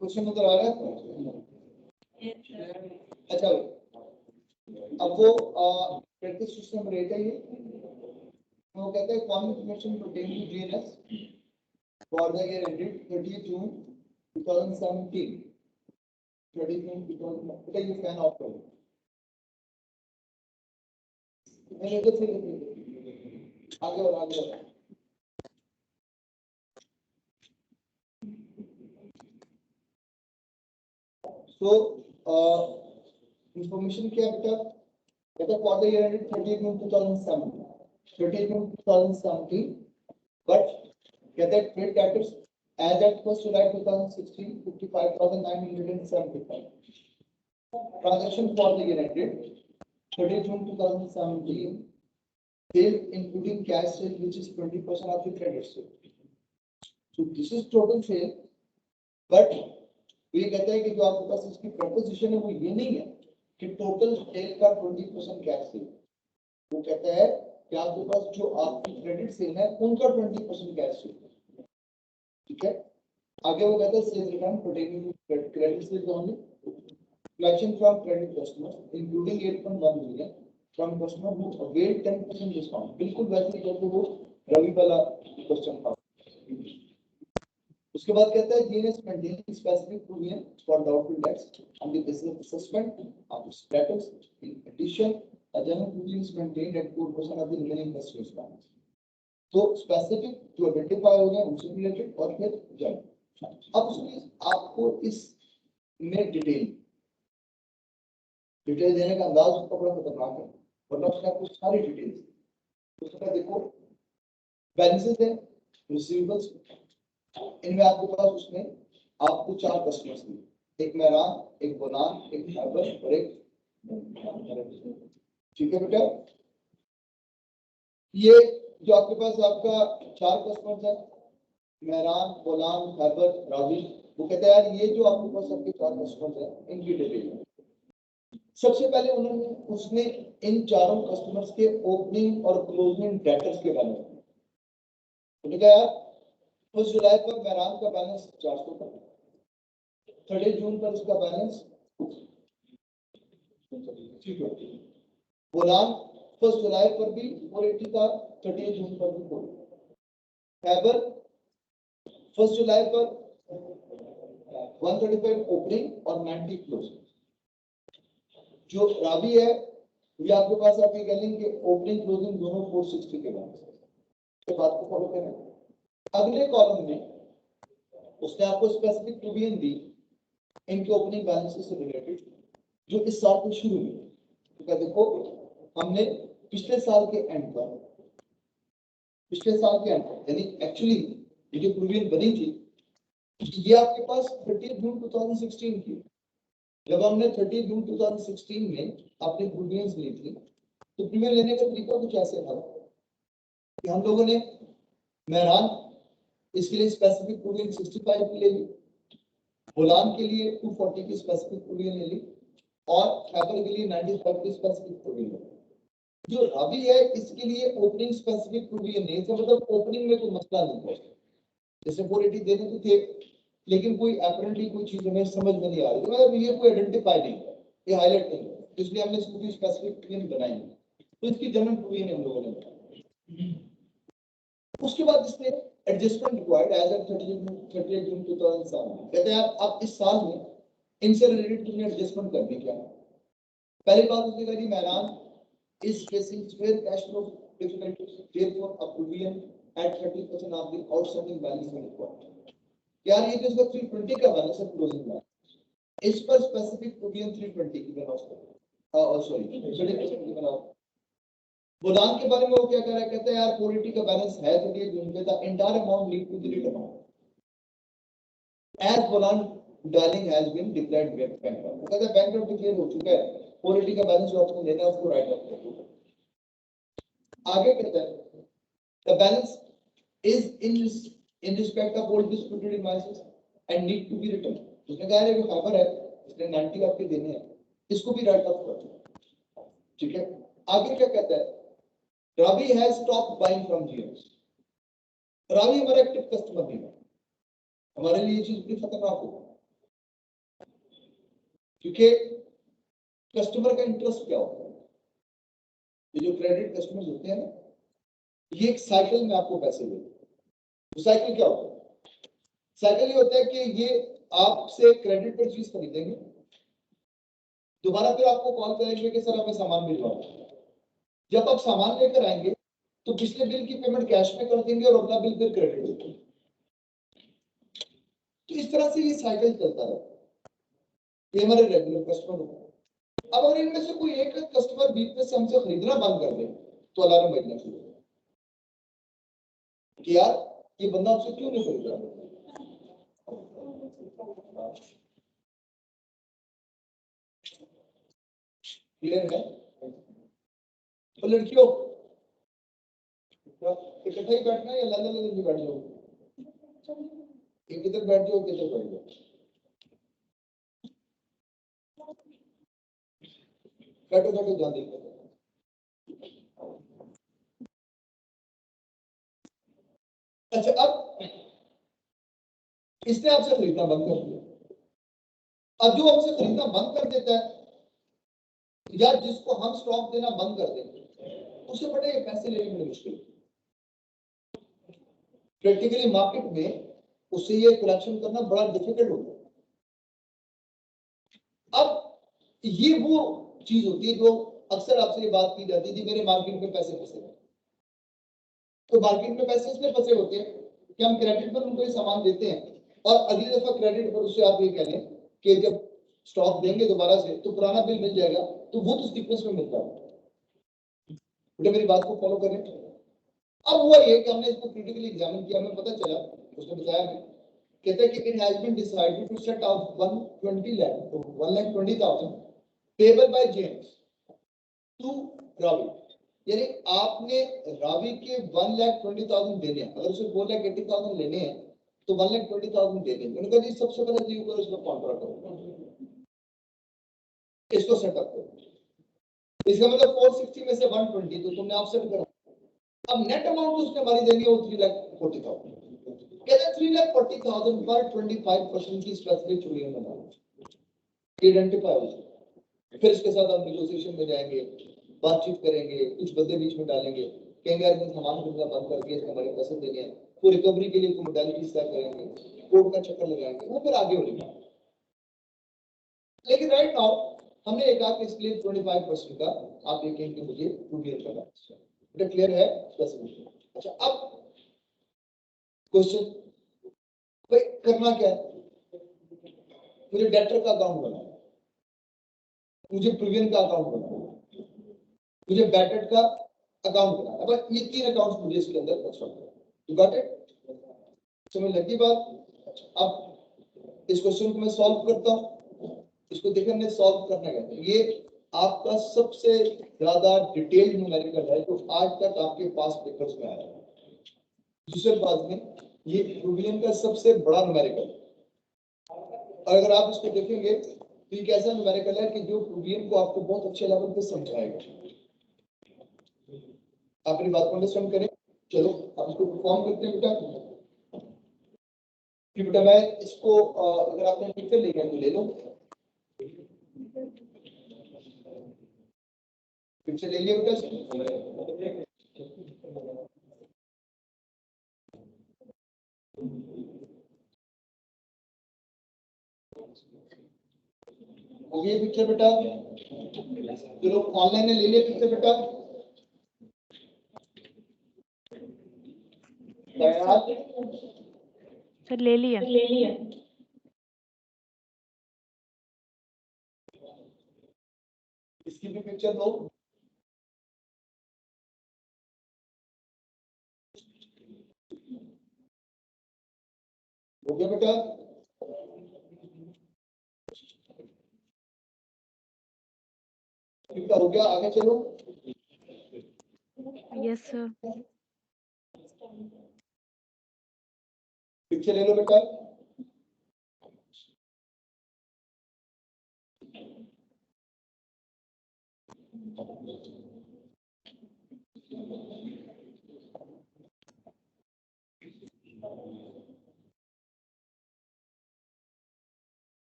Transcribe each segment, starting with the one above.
Question नजर आ रहा है? अच्छा, अब वो प्रैक्टिस सिस्टम रहता है ये, वो कहता है common information pertaining to GNS for the year ended 30 जून 2017। 30 जून 2017 ये फैन ऑफ करो। मैंने इधर से आगे और आगे और तो इंफॉर्मेशन क्या बेटा for the year ended 30 June 2017 but कहते हैं trade debtors as at 1st July 2016 55,975 transaction for the year ended 30 June 2017 sales including cash sale which is 20% of the credit sale. So this is total sale, but ये कहता है कि जो आपके पास इसकी preposition है वो ये नहीं है कि टोटल सेल का 20% कैश सेल, वो कहता है कि आपके पास जो आपकी क्रेडिट सेल है उनका 20% कैश सेल। ठीक है, आगे वो कहता है sales return pertaining to credit sales only, collection from credit customers including 8.1 million from customer who avail 10% discount. बिल्कुल वैसे ही जैसे वो रवि वाला क्वेश्चन था। उसके बाद कहता है GNS maintaining specific provision for doubtful debts on the basis of suspend of status in addition a general provision is maintained at 4% of the remaining customers balance. तो स्पेसिफिक जो आइडेंटिफाई हो गए उनसे रिलेटेड और फिर जनरल। अब उसमें आपको इस में डिटेल देने का अंदाज उसका बड़ा खतरनाक है, वरना उसका कुछ सारी डिटेल्स उसका देखो बैलेंसेस है, रिसीवेबल्स, इनमें आपके पास उसमें आपको 4 कस्टमर्स दिए, एक मेहरान, एक बोनान, एक फाइबर और एक। ठीक है बेटा, ये जो आपके पास आपका 4 कस्टमर्स है मेहरान, बोनान, फाइबर, रावी, वो कहते हैं यार ये जो आपके पास आपके 4 कस्टमर्स है इनकी डिटेल। सबसे पहले उन्होंने उसने इन चारों कस्टमर्स के ओपनिंग और क्लोजिंग डेटर्स के बारे में लिखा यार। 1 जुलाई पर मेहरान का बैलेंस 400 था, 30 जून पर इसका बैलेंस बोनान 1 जुलाई पर भी 480 था, 30 जून पर भी 480। फाइबर 1 जुलाई पर 135 ओपनिंग और 90 क्लोजिंग। जो रावी है ये आपके पास आप ये कह लेंगे ओपनिंग क्लोजिंग दोनों 460 के बैलेंस। तो बात को फॉलो करें। अगले कॉलम में उसने आपको स्पेसिफिक प्रोविजन दी इनके ओपनिंग बैलेंसेस से रिलेटेड जो इस साल के शुरू में। तो देखो हमने पिछले साल के एंड पर यानी एक्चुअली ये जो प्रोविजन बनी थी ये आपके पास 30 जून 2016 की। जब हमने 30 जून 2016 में अपनी प्रोविजन ली थी तो प्रोविजन लेने का तरीका कुछ ऐसे था कि हम लोगों ने मेहरान इसके लिए स्पेसिफिक प्रोविजन 65 की ले ली, बोलान के लिए 240 की स्पेसिफिक प्रोविजन ले ली और फाइबर के लिए 95 की स्पेसिफिक प्रोविजन। जो रावी है इसके लिए ओपनिंग स्पेसिफिक प्रोविजन नहीं, इसका मतलब ओपनिंग में कोई मसला नहीं है। जैसे 480 देने तो थे लेकिन कोई अपरेंटली कोई चीज हमें समझ में नहीं आ रही, मतलब ये कोई आइडेंटिफाई नहीं है, ये हाईलाइट नहीं है, इसलिए हमने इसको स्पेसिफिक प्रोविजन बनाई है। तो इसकी जनरल प्रोविजन हम लोगों ने बनाई। उसके बाद इसमें एडजस्टमेंट रिक्वायर्ड एज ऑफ 30 जून 2007। कहते हैं आप इस साल में इनसे रिलेटेड तुमने एडजस्टमेंट करनी क्या है। पहली बात उसने कहा कि Mehran is facing severe cash flow difficulties, therefore a provision at 30% of the outstanding balance is required. यार ये जो इसका 320 का बैलेंस है क्लोजिंग बैलेंस, इस पर स्पेसिफिक प्रोविजन 320 की बनाओ, सॉरी 30% की बनाओ। बोलान के बारे में वो क्या कह रहा है, कहते हैं यार 480 का बैलेंस है 30 जून पे, the entire amount lead to the return as Bolan Darling has been declared bankrupt. कहते हैं बैंकरप्ट डिक्लेयर हो चुका है, 480 का बैलेंस जो आपको लेना है उसको राइट ऑफ कर दो। आगे कहते हैं The balance is in respect of all disputed invoices and need to be returned. उसने कहा है कि खबर है इसने 90 आपके देने हैं, इसको भी राइट ऑफ कर। ठीक है, आगे क्या कहता है? Ravi has stopped buying from GMs. Ravi हमारा एक्टिव कस्टमर नहीं है, हमारे लिए ये चीज बड़ी खतरनाक होगी, क्योंकि कस्टमर का इंटरेस्ट क्या होता है? ये जो क्रेडिट कस्टमर्स होते हैं ना, ये एक साइकिल में आपको पैसे देते हैं। तो साइकिल क्या होता है? साइकिल ये होता है कि ये आपसे क्रेडिट पर चीज खरीदेंगे, दोबारा फिर आपको कॉल करेंगे कि सर हमें सामान भिजवाओ। जब आप सामान लेकर आएंगे तो पिछले बिल की पेमेंट कैश में कर देंगे और अगला बिल फिर क्रेडिट देंगे। तो इस तरह से ये साइकिल चलता है। ये हमारे रेगुलर कस्टमर होते हैं। अब अगर इनमें से कोई एक कस्टमर बीच में से हमसे खरीदना बंद कर दे तो अलार्म बजना शुरू होगा कि यार ये बंदा हमसे क्यों नहीं खरीद रहा। क्लियर है? तो लड़कियों इकट्ठा ही बैठना है या लल्ला लल्ला बैठ जाओ? एक इधर बैठ जाओ, किधर बैठ जाओ। बैठो बैठो जल्दी। अच्छा, अब इसने आपसे खरीदना बंद कर दिया। अब जो हमसे खरीदना बंद कर देता है या जिसको हम स्टॉक देना बंद कर देंगे, उसे बड़े पैसे लेने में मुश्किल। प्रैक्टिकली मार्केट में उससे ये कलेक्शन करना बड़ा डिफिकल्ट होता है। अब ये वो चीज होती है जो अक्सर आपसे ये बात की जाती थी, मेरे मार्केट में पैसे फंसे। तो मार्केट में पैसे इसलिए फंसे होते हैं कि हम क्रेडिट पर उनको ये सामान देते हैं और अगली दफा क्रेडिट पर उससे आप ये कह लें कि जब स्टॉक देंगे दोबारा से तो पुराना बिल मिल जाएगा, तो वो तो सीक्वेंस में मिलता है। बेटा मेरी बात को फॉलो करें। अब हुआ ये कि हमने इसको क्रिटिकली एग्जामिन किया, हमें पता चला, उसने बताया हमें, कहता है कि it has been decided to set out 120 lakh तो 1,20,000 payable by James to Ravi. यानी आपने रावी के 1,20,000 देने हैं, अगर उसे 4,80,000 लेने हैं तो 1,20,000 दे देंगे। उन्होंने कहा जी सबसे पहले जी करो, इसको कॉन्ट्रैक्ट करो, इसको सेटअप करो। इसका मतलब 460 में से 120 तो तुमने ऑफसेट करा। अब नेट अमाउंट उसने हमारी देनी है वो 3,40,000। कहते हैं 3,40,000 पर 25% की स्पेसिफिक चोरी होना आइडेंटिफाई हो जाए। फिर इसके साथ हम नेगोशिएशन में जाएंगे, बातचीत करेंगे, कुछ बंदे बीच में डालेंगे, कहेंगे यार सामान खरीदना बंद करके हमारे पैसे देने हैं, वो रिकवरी के लिए कोई मोडालिटीज तय करेंगे, कोर्ट का चक्कर लगाएंगे, वो फिर आगे होगा। लेकिन राइट नाउ हमने एक आख इसलिए 25% का आप ये कहेंगे मुझे 2 ईयर का बेटा क्लियर है? अच्छा, अब क्वेश्चन भाई करना क्या है? मुझे डेटर का अकाउंट बनाना, मुझे प्रीवियन का अकाउंट बनाना, मुझे बैटेड का अकाउंट बनाना। बस ये 3 अकाउंट्स मुझे इसके अंदर कंस्ट्रक्ट करना। You got it? समझ लगी बात? अब इस क्वेश्चन को मैं सॉल्व करता हूं। इसको देखिए हमने सॉल्व करना है। ये आपका सबसे ज्यादा डिटेल्ड न्यूमेरिकल है जो आज तक आपके पास पेपर्स में आया है। दूसरे बात में ये प्रूवियन का सबसे बड़ा न्यूमेरिकल है, और अगर आप इसको देखेंगे तो एक ऐसा न्यूमेरिकल है कि जो प्रूवियन को आपको बहुत अच्छे लेवल पे समझाएगा। आप अपनी बात को अंडरस्टैंड करें। चलो अब इसको परफॉर्म करते हैं बेटा। बेटा मैं इसको अगर आपने पिक्चर ले गया तो ले लो, पिक्चर ले लिया बेटा। हो गई पिक्चर बेटा? चलो ऑनलाइन ले लिया पिक्चर बेटा? सर ले लिया। इसकी भी पिक्चर दो। हो गया बेटा? हो गया, आगे चलो। Yes sir. पिक्चर ले लो बेटा।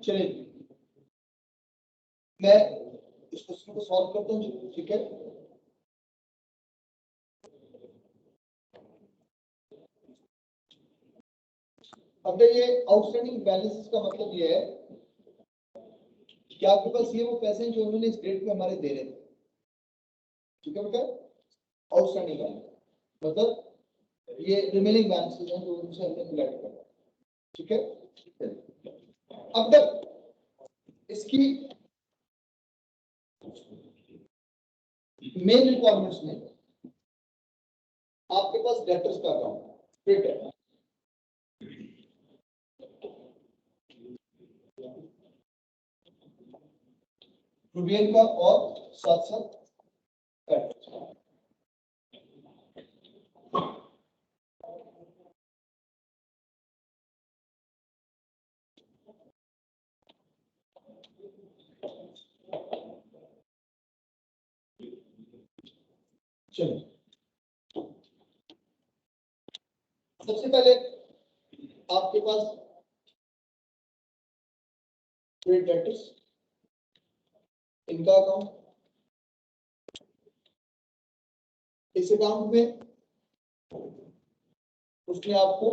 चलिए मैं इस क्वेश्चन को सॉल्व करता हूँ, ठीक है। अब ये आउटस्टैंडिंग बैलेंसेस का मतलब ये है कि आपके पास ये वो पैसे हैं जो उन्होंने इस डेट पे हमारे दे रहे थे, ठीक है बेटा। आउटस्टैंडिंग बैलेंस मतलब ये रिमेनिंग बैलेंसेस हैं जो उनसे हमने कलेक्ट करना, ठीक है। अब तक इसकी मेन रिक्वायरमेंट्स में आपके पास डेटर्स का अकाउंट फिट है, प्रोविजन का और साथ साथ डेटर्स का। चलिए सबसे पहले आपके पास ट्रेड डेटर्स, इनका अकाउंट, इस अकाउंट में उसने आपको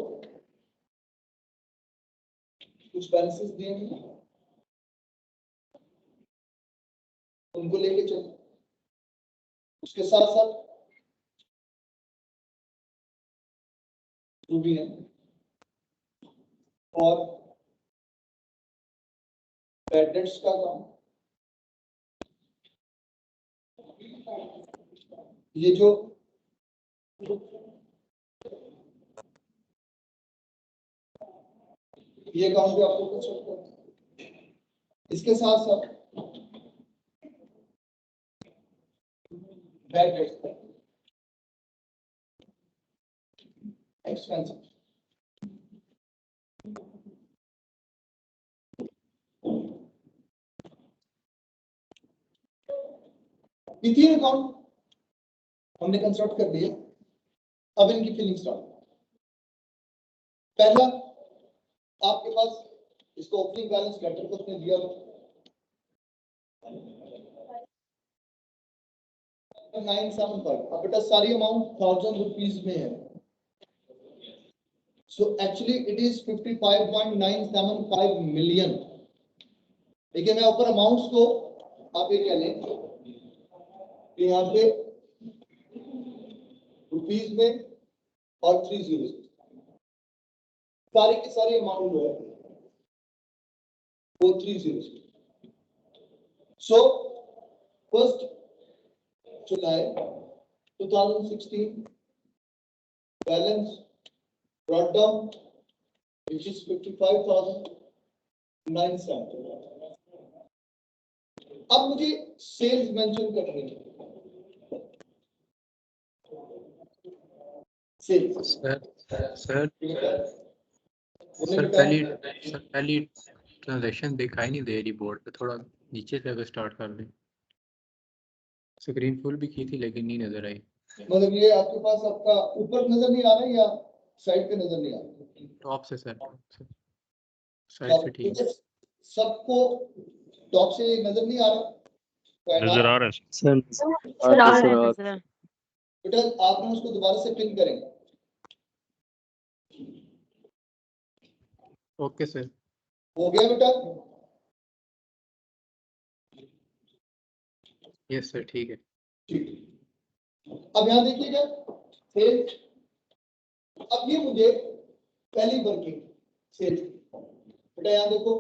कुछ बैलेंसेस दिए हैं, उनको लेके चलो। उसके साथ साथ जो भी है और बैड डेट्स का अकाउंट, ये जो ये अकाउंट भी आपको कर सकते हैं। इसके साथ साथ बैड डेट्स एक्सपेंसिव, ये तीन अकाउंट हमने कंस्ट्रक्ट कर दिए। अब इनकी फिलिंग स्टार्ट। पहला आपके पास इसको ओपनिंग बैलेंस लेटर को उसने दिया 975। अब बेटा सारी अमाउंट 1000 रुपीज में है, so actually it is 55.975 million. देखिए मैं ऊपर अमाउंट्स को आप ये कह लें कि यहाँ पे रुपीज में और 3 जीरो सारी की सारी अमाउंट जो है वो 3 zero. So 1 July 2016 balance brought down which is 55,970। अब मुझे सेल्स मेंशन करनी है। सेल्स सर पहली ट्रांजैक्शन दिखाई नहीं दे रही बोर्ड पे, थोड़ा नीचे से अगर स्टार्ट कर दें। स्क्रीन फुल भी की थी लेकिन नहीं नजर आई। मतलब ये आपके पास आपका ऊपर नजर नहीं आ रहा है या साइड पे नजर नहीं आ रहा? टॉप से सर, टॉप से साइड से ठीक है। सबको टॉप से नजर नहीं आ रहा? नजर आ रहा है सर। बेटा आपने उसको दोबारा से पिन करेंगे। ओके सर, हो गया बेटा? यस सर, ठीक है। ठीक। अब यहाँ देखिएगा सेल्स। अब ये मुझे पहली वर्किंग सेल्स बेटा यहाँ देखो,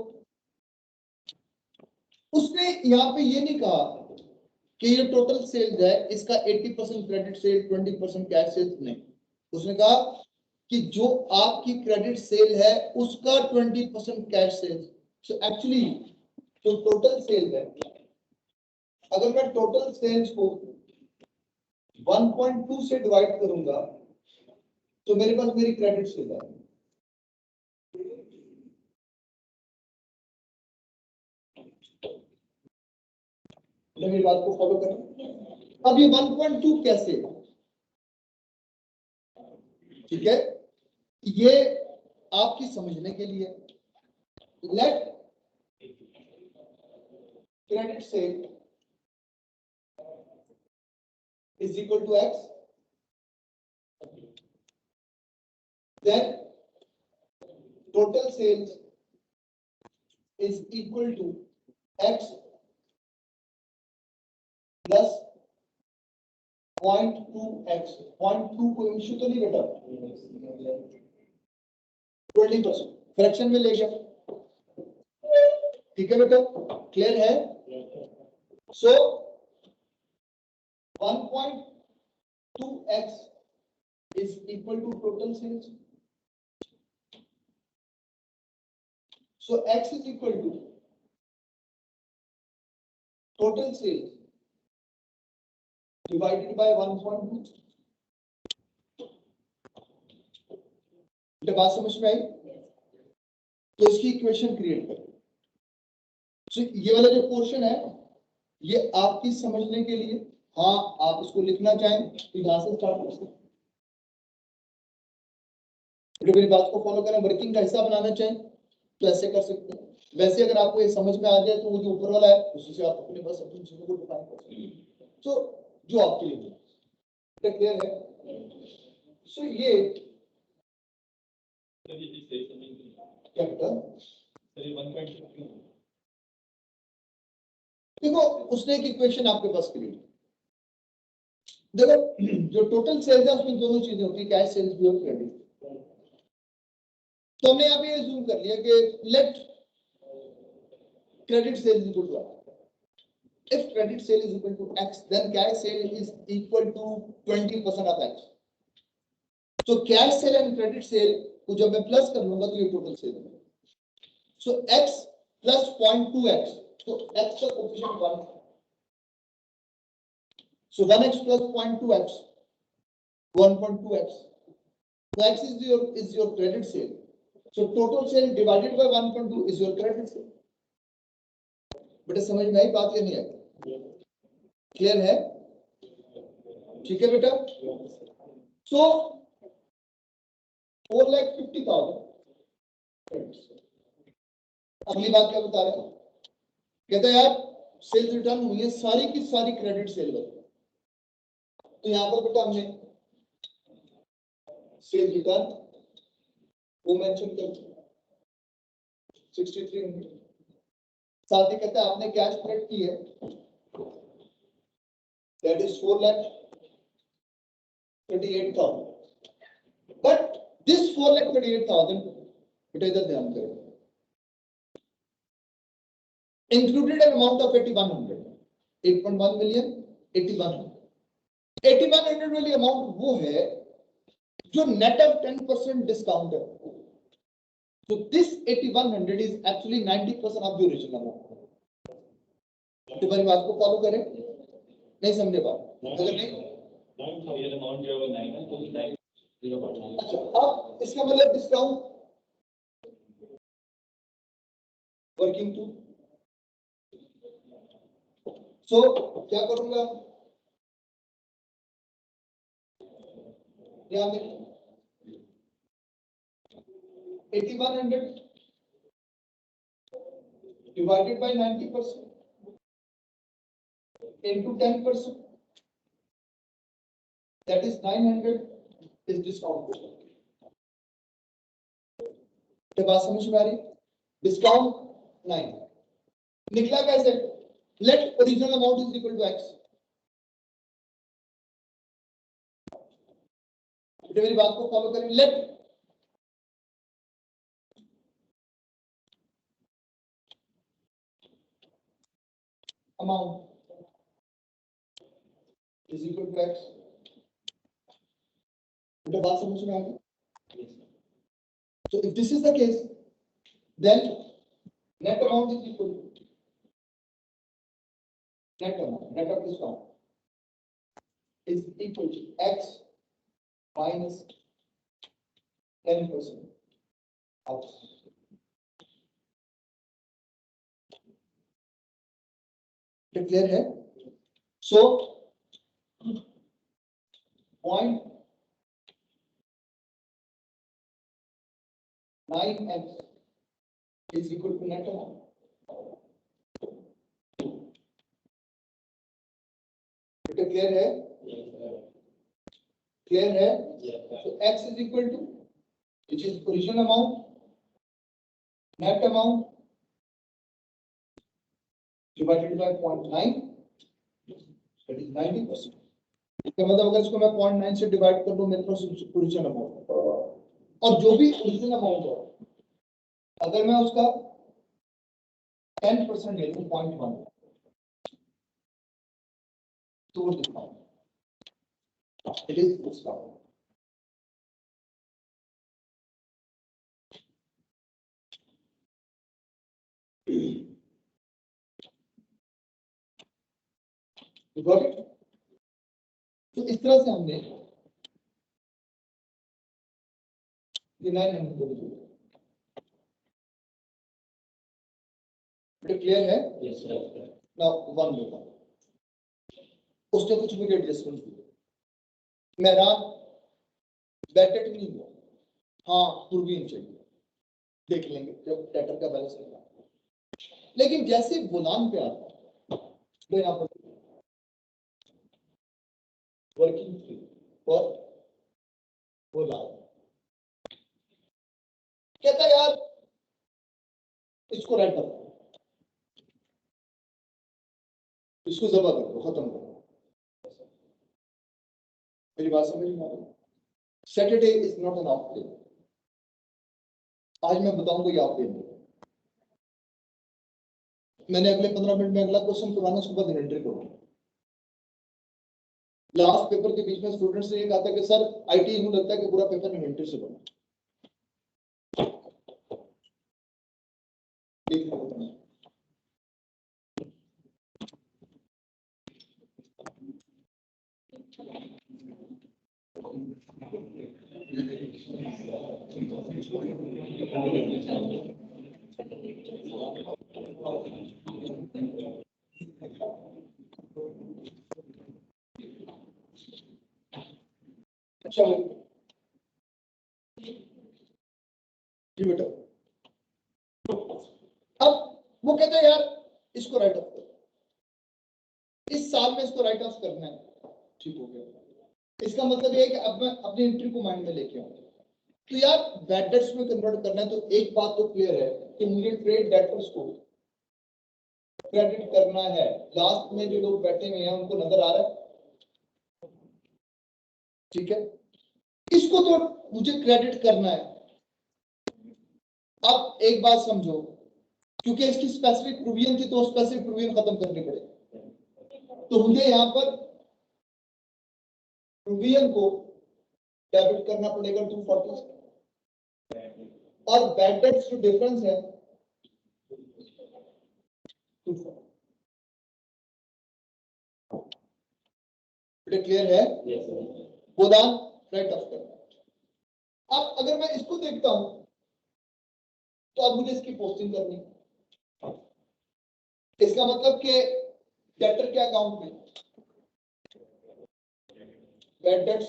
उसने यहाँ पे ये नहीं कहा कि ये टोटल सेल्स है, इसका 80% क्रेडिट सेल, 20% कैश सेल्स नहीं। उसने कहा कि जो आपकी क्रेडिट सेल है उसका 20% कैश सेल्स। सो एक्चुअली जो टोटल सेल है, अगर मैं टोटल सेल्स को 1.2 से डिवाइड करूंगा तो मेरे पास मेरी क्रेडिट सेल है। मेरी बात को फॉलो करें। अब ये 1.2 कैसे, ठीक है, ये आपकी समझने के लिए। Let credit sale is equal to x, then total sales is equal to x plus 0.2x। 0.2 को इशू तो नहीं बेटा, 20% फ्रैक्शन में ले गया, ठीक है बेटा, क्लियर है। सो 1.2x is equal to total sales. So x is equal to total sales divided by 1.2. बात समझ में आई? तो इसकी इक्वेशन क्रिएट करें। तो ये वाला जो पोर्शन है ये आपकी समझने के लिए, हाँ आप इसको लिखना चाहें तो यहां से स्टार्ट कर सकते हैं। मेरी बात को फॉलो करें, वर्किंग का हिस्सा बनाना चाहें तो ऐसे कर सकते हैं। वैसे अगर आपको ये समझ में आ जाए तो वो जो ऊपर वाला है उसी से आप अपने बस अपनी चीजों को डिफाइन कर सकते हैं। तो जो आपके लिए क्लियर है। सो ये कैपिटल देखो, उसने एक इक्वेशन आपके पास क्रिएट, देखो जो टोटल सेल्स है उसमें दोनों चीजें होती है, कैश सेल्स भी और क्रेडिट। तो हमने यहाँ पे अज्यूम कर लिया कि let credit sale equal to, if credit sale is equal to x then cash sale is equal to 20% of x। तो cash cell and credit sale को जब मैं प्लस कर लूंगा तो ये टोटल सेल है। सो x प्लस 0.2x, तो x का coefficient 1, so 1x plus 0.2x 1.2x, so x is your credit sale, so total sale divided by 1.2 is your credit sale। बेटा समझ में आई बात या नहीं आई? क्लियर है? ठीक है बेटा। सो 4,50,000। अगली बात क्या बता रहे हैं, कहता है यार सेल्स रिटर्न हुई है सारी की सारी क्रेडिट सेल पर। तो यहां पर बेटा हमने सेल्स रिटर्न वो मेंशन कर 6300। साथ ही कहता है आपने कैश कलेक्ट की है, that is 4,38,000। but this 4,38,000 बेटा इधर ध्यान करें, included an amount of 8,100, 8.1 million 8,100 वाली अमाउंट वो है जो नेट ऑफ 10% डिस्काउंट है। So this 8,100 is actually 90% of the original amount। तो मेरी बात को फॉलो करें, नहीं समझे बात? अगर नहीं अच्छा, अब इसका मतलब डिस्काउंट वर्किंग टू। सो क्या करूंगा, यहाँ में 8,100 divided by 90% into 10%, that is 900 is discount। बात समझ में आ रही? डिस्काउंट 9 निकला कैसे? Let original amount is equal to x। मेरी बात को फॉलो करें, let amount is equal to x. बेटा बात समझ में आ गई? So if this is the case, then net amount is equal to net amount, net of discount is equal to x minus 10% of. Clear है? So 0.9x is equal to net amount. Clear है? Clear है? So x is equal to, which is original amount, net amount divided by 0.9, that is 90%. इसका मतलब अगर इसको मैं 0.9 से divide कर दूं, मेरे पास ओरिजिनल अमाउंट, और जो भी ओरिजिनल अमाउंट है, अगर मैं उसका 10% ले लूं 0.1, तो वो discount, it is discount. Got it? तो इस तरह से हमने ये 900 को लिखा. क्लियर है? Yes, sir. ना वन होगा, उसने कुछ भी एडजस्टमेंट किया, मैं रात बैटेड नहीं हुआ, हाँ पूर्वीन चाहिए, देख लेंगे जब डेटर का बैलेंस होगा. लेकिन जैसे बुलान पे आता है तो यहाँ पर वर्किंग थ्री और बोला कहता यार इसको राइट कर, इसको जबा कर दो, खत्म करो. मेरी बात समझ में आ रही? Saturday is not an of day. आज मैं बताऊंगा ये ऑफ डे नहीं. मैंने अगले 15 मिनट में अगला क्वेश्चन पुराना सुबह दिन एंट्री करूंगा. लास्ट पेपर के बीच में स्टूडेंट्स ने ये कहा था कि सर आईटी यूं लगता है कि पूरा पेपर इन्वेंटरी से बना. अच्छा जी बेटा, अब वो कहते हैं यार इसको राइट ऑफ करो, इस साल में इसको राइट ऑफ करना है. ठीक हो गया. इसका मतलब ये है कि अब मैं अपनी एंट्री को माइंड में लेके आऊंगा. तो यार बैड डेट्स में कन्वर्ट करना है, तो एक बात तो क्लियर है कि मुझे ट्रेड डेटर्स को क्रेडिट करना है. लास्ट में जो लोग बैठे हुए हैं उनको नजर आ रहा है? ठीक है, इसको तो मुझे क्रेडिट करना है. अब एक बात समझो, क्योंकि इसकी स्पेसिफिक प्रोविजन थी तो स्पेसिफिक प्रोविजन खत्म करनी पड़ेगी. तो मुझे यहां पर प्रोविजन को डेबिट करना पड़ेगा 240 और बैड डेट्स जो डिफरेंस है 240. क्लियर है? Yes, sir. गोदान राइट ऑफ करना. अब अगर मैं इसको देखता हूं तो अब मुझे इसकी पोस्टिंग करनी. इसका मतलब कि डेटर के अकाउंट में बैड डेट्स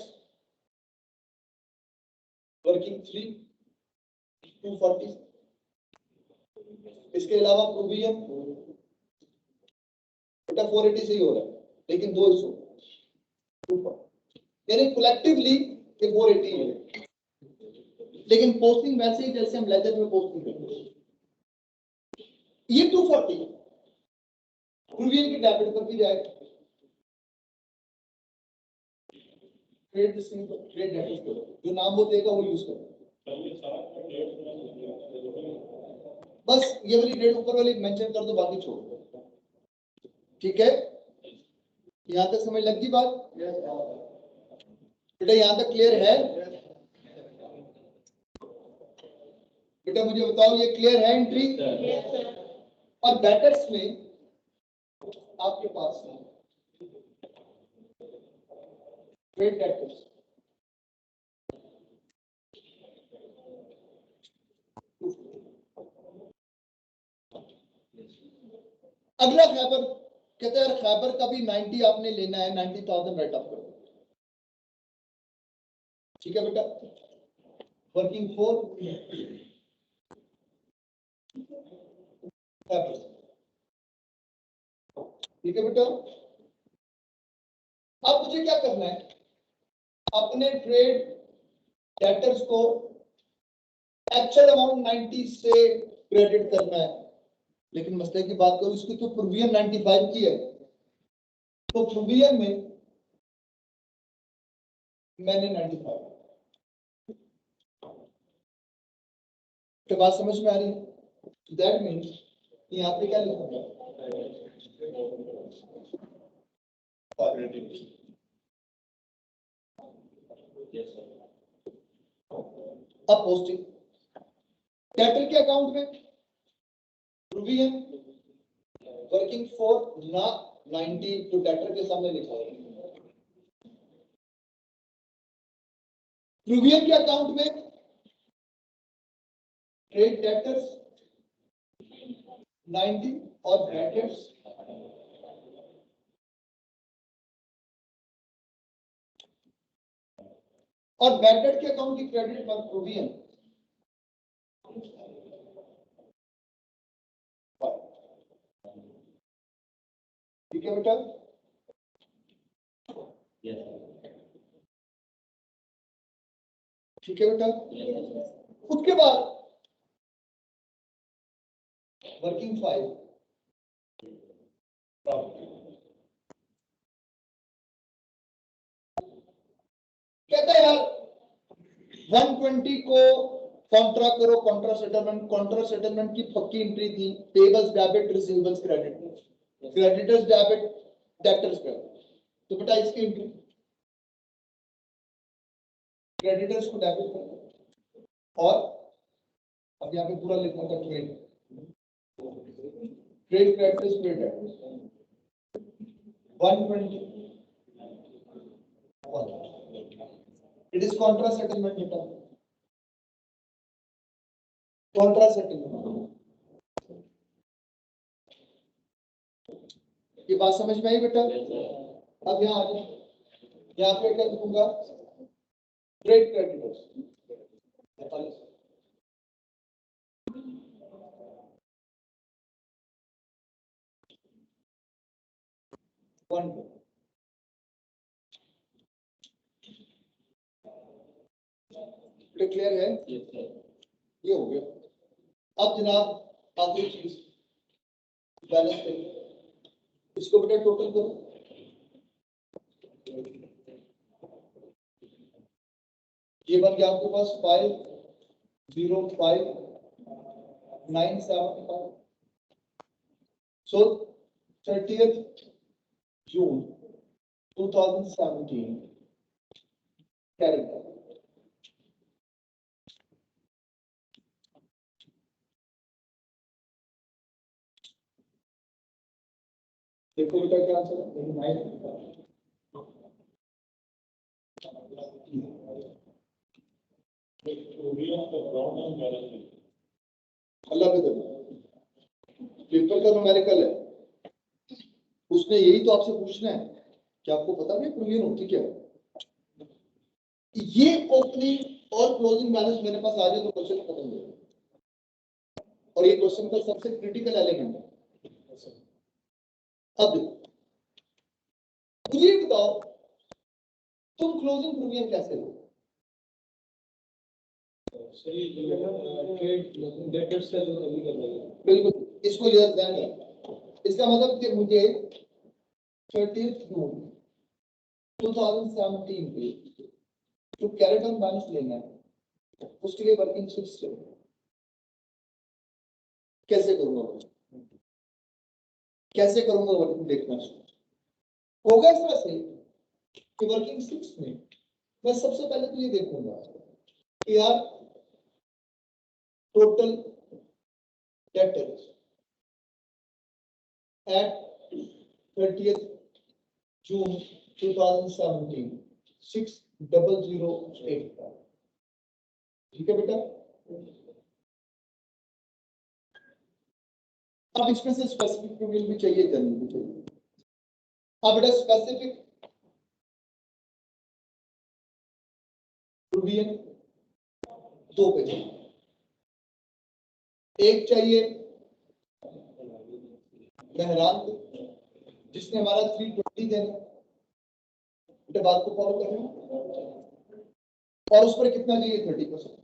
वर्किंग 3 240, इसके अलावा प्रोविजन बेटा 480 से ही हो रहा है, लेकिन 200 यानी कलेक्टिवली ये 480 है. लेकिन पोस्टिंग वैसे ही जैसे हम लेजर में पोस्टिंग करते हैं. ये 240 प्रोविजन की डेबिट कर दी जाएगी. ट्रेड डिस्काउंट ट्रेड डेबिट करो, जो नाम वो देगा वो यूज करो. बस ये वाली डेट ऊपर वाली मेंशन कर दो, बाकी छोड़ दो. ठीक है, यहाँ तक समझ लगी बात? बेटा यहाँ तक क्लियर है? बेटा मुझे बताओ ये क्लियर है एंट्री? और बैटर्स में आपके पास ट्रेड डेटर्स, अगला खैबर कहते हैं खैबर का भी 90 आपने लेना है, 90,000 राइट अप करो। ठीक है बेटा, वर्किंग फॉर खैबर। ठीक है बेटा, अब मुझे क्या करना है, अपने ट्रेड डेटर्स को एक्चुअल अमाउंट 90 से क्रेडिट करना है। लेकिन मसले की बात करूं, इसकी तो प्रोविजन 95 की है, तो प्रोविजन में मैंने 95 के बात समझ में आ रही है? दैट मीन्स यहाँ पे क्या लिखूंगा, अब पोस्टिंग कैपिटल के अकाउंट में प्रोविजन वर्किंग फॉर ना 90 तो डेटर के सामने लिखा है। प्रोविजन के अकाउंट में ट्रेड डेटर्स 90 और डेटर्स और बैडेड के अकाउंट की क्रेडिट पर प्रोविजन ठीक है बेटा? ठीक है बेटा, उसके बाद वर्किंग फाइल कहता है यार 120 को कॉन्ट्रा करो, कॉन्ट्रा सेटलमेंट की पक्की एंट्री थी, payables debit receivables credit, creditors debit debtors credit. तो बेटा इसकी एंट्री क्रेडिटर्स को डेबिट करो और अब यहाँ पे पूरा लिखना था trade creditors credit 120 it is Contra settlement बेटा, कॉन्ट्रा सेटलमेंट। ये बात समझ में आई बेटा? अब यहाँ आ जाओ, यहाँ पे क्या लिखूंगा, ट्रेड क्रेडिटर्स 1 क्लियर है? ये हो गया। अब जनाब आखिरी चीज बैलेंस करिए, इसको बेटा टोटल करो। ये बन गया आपके पास 505,975। सो 30th June 2017 कैरेक्टर देखो बेटा क्या आंसर है। अल्लाह पे पेपर का न्यूमेरिकल है, उसने यही तो आपसे पूछना है कि आपको पता नहीं प्रोविजन होती क्या है। ये ओपनिंग और क्लोजिंग बैलेंस मेरे पास आ जाए तो क्वेश्चन खत्म हो जाएगा, और ये क्वेश्चन का सबसे क्रिटिकल एलिमेंट है। अब मुझे बताओ तुम क्लोजिंग प्रोविजन कैसे लो? बिल्कुल, इसको याद रखना। इसका मतलब कि मुझे 30th June 2017 पे जो कैरेट ऑन बैलेंस लेना है उसके लिए वर्किंग शिफ्ट कैसे करूंगा, कैसे करूंगा वर्किंग देखना। होगा इस तरह से कि वर्किंग 6 में मैं सबसे पहले तो ये देखूंगा कि यार total debtors at 30th June 2017 6,008। ठीक है बेटा। अब इसमें से स्पेसिफिक प्रोविजन भी चाहिए, जनरल भी चाहिए। अब बेटा स्पेसिफिक प्रोविजन दो पे चाहिए। एक चाहिए मेहरान को, जिसने हमारा 320 देना, बेटा बात को फॉलो करना, और उस पर कितना चाहिए 30%।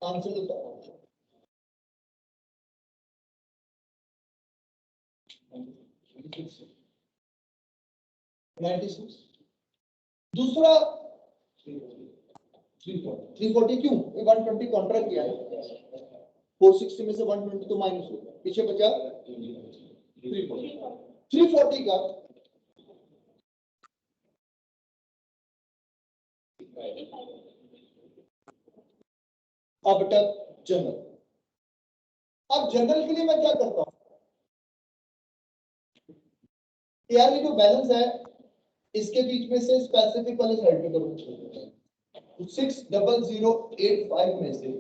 आंसर बताओ। 96। दूसरा 340 क्यों? 120 कॉन्ट्रैक्ट किया है, 460 में से 120 तो माइनस हो गया, पीछे बचा 340 का अब बेटा जनरल। अब जनरल के लिए मैं क्या करता हूं यार, ये जो बैलेंस है इसके बीच में से स्पेसिफिक वाले साइड पे करो। 6,085 में से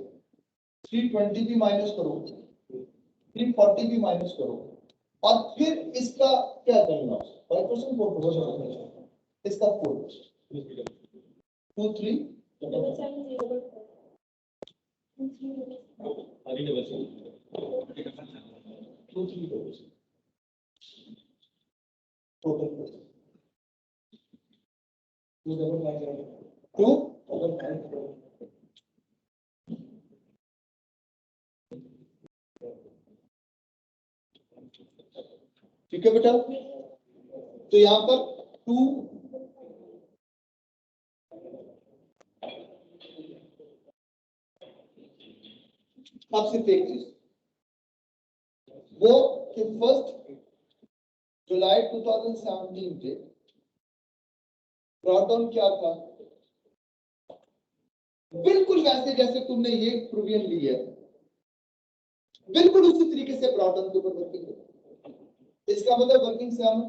320 भी माइनस करो, 340 भी माइनस करो, और फिर इसका क्या करना, 5% 4%, इसका 4%, 2 3 ठीक है बेटा। तो यहां पर 2 अब सिर्फ एक चीज वो कि 1 जुलाई 2017 के ड्रॉडाउन क्या था, बिल्कुल वैसे जैसे तुमने ये प्रोविजन ली है, बिल्कुल उसी तरीके से ड्रॉडाउन के ऊपर वर्किंग है। इसका मतलब वर्किंग से हम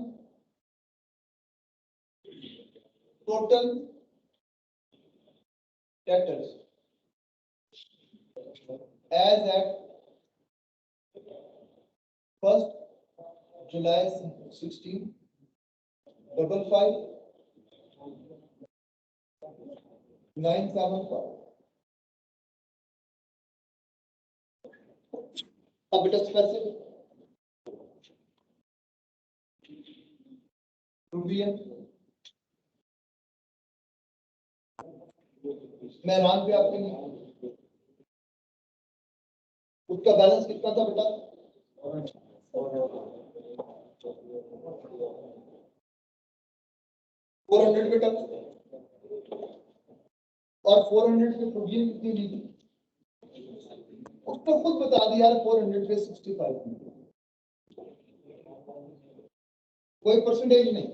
total debtors as at 1 July 16 55 975। अब बेटा स्पेसिफिक प्रोविजन मैं रान पे आपके नहीं, उसका बैलेंस कितना था बेटा, 400 बेटा, और 400 पे प्रोविजन कितनी ली थी, उसको खुद बता दिया 400 पे 65, कोई परसेंटेज नहीं,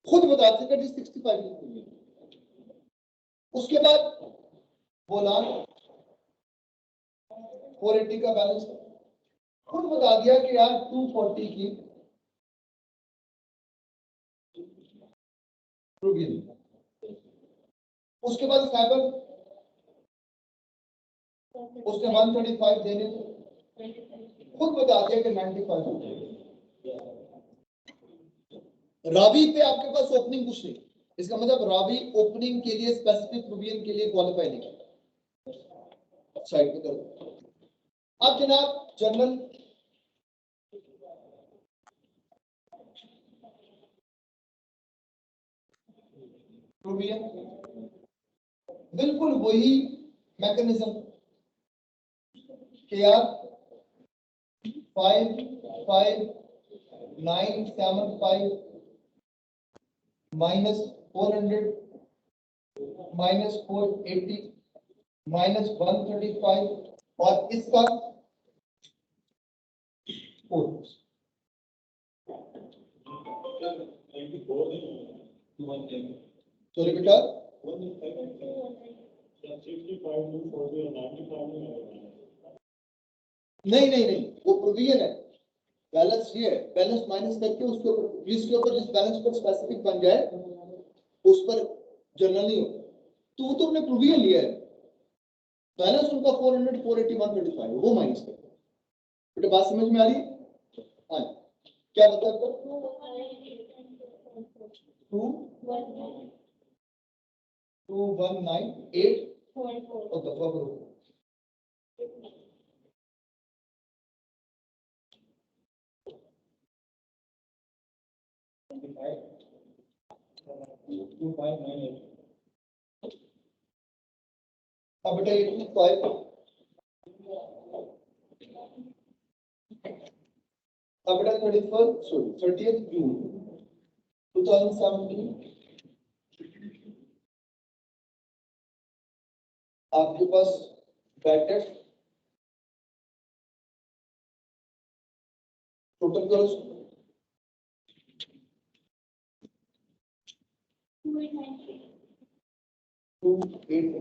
खुद बता सकते 65 की प्रोविजन। उसके बाद बोला 480 का बैलेंस, खुद बता दिया कि यार 240 की प्रोविजन। उसके बाद साइबर उसने 135 देने, खुद बता दिया कि 95। रावी पे आपके पास ओपनिंग कुछ नहीं, इसका मतलब रावी ओपनिंग के लिए स्पेसिफिक प्रोविजन के लिए क्वालिफाई नहीं किया, साइड पे करो। अब जनाब जनरल प्रोविजन बिल्कुल वही मैकेनिज्म कि यार 55975 माइनस 400 माइनस 480 माइनस 135 और इसका 4। सॉरी बेटा, नहीं नहीं नहीं, वो प्रोविजन है, बैलेंस ये है, बैलेंस माइनस करके उसके ऊपर जिस बैलेंस पर स्पेसिफिक बन जाए उस पर जनरली हो, तो वो तो हमने प्रोविजन लिया है, बैलेंस उनका 400 480 135 वो माइनस करते हैं। बेटा बात समझ में आ रही है? हाँ, क्या बता आपको? 2198 और दफा करो। अब बेटा 85 अब बेटा 30th जून 2017 आपके पास बैटेड टोटल करो 289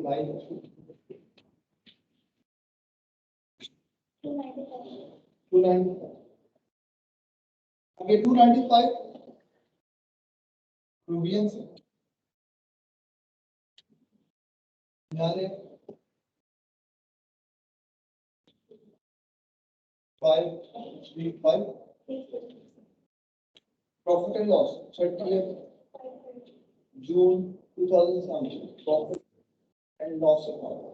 आगे 295 प्रोविजन से नाले 535 profit and loss 30th June 2017 profit and loss account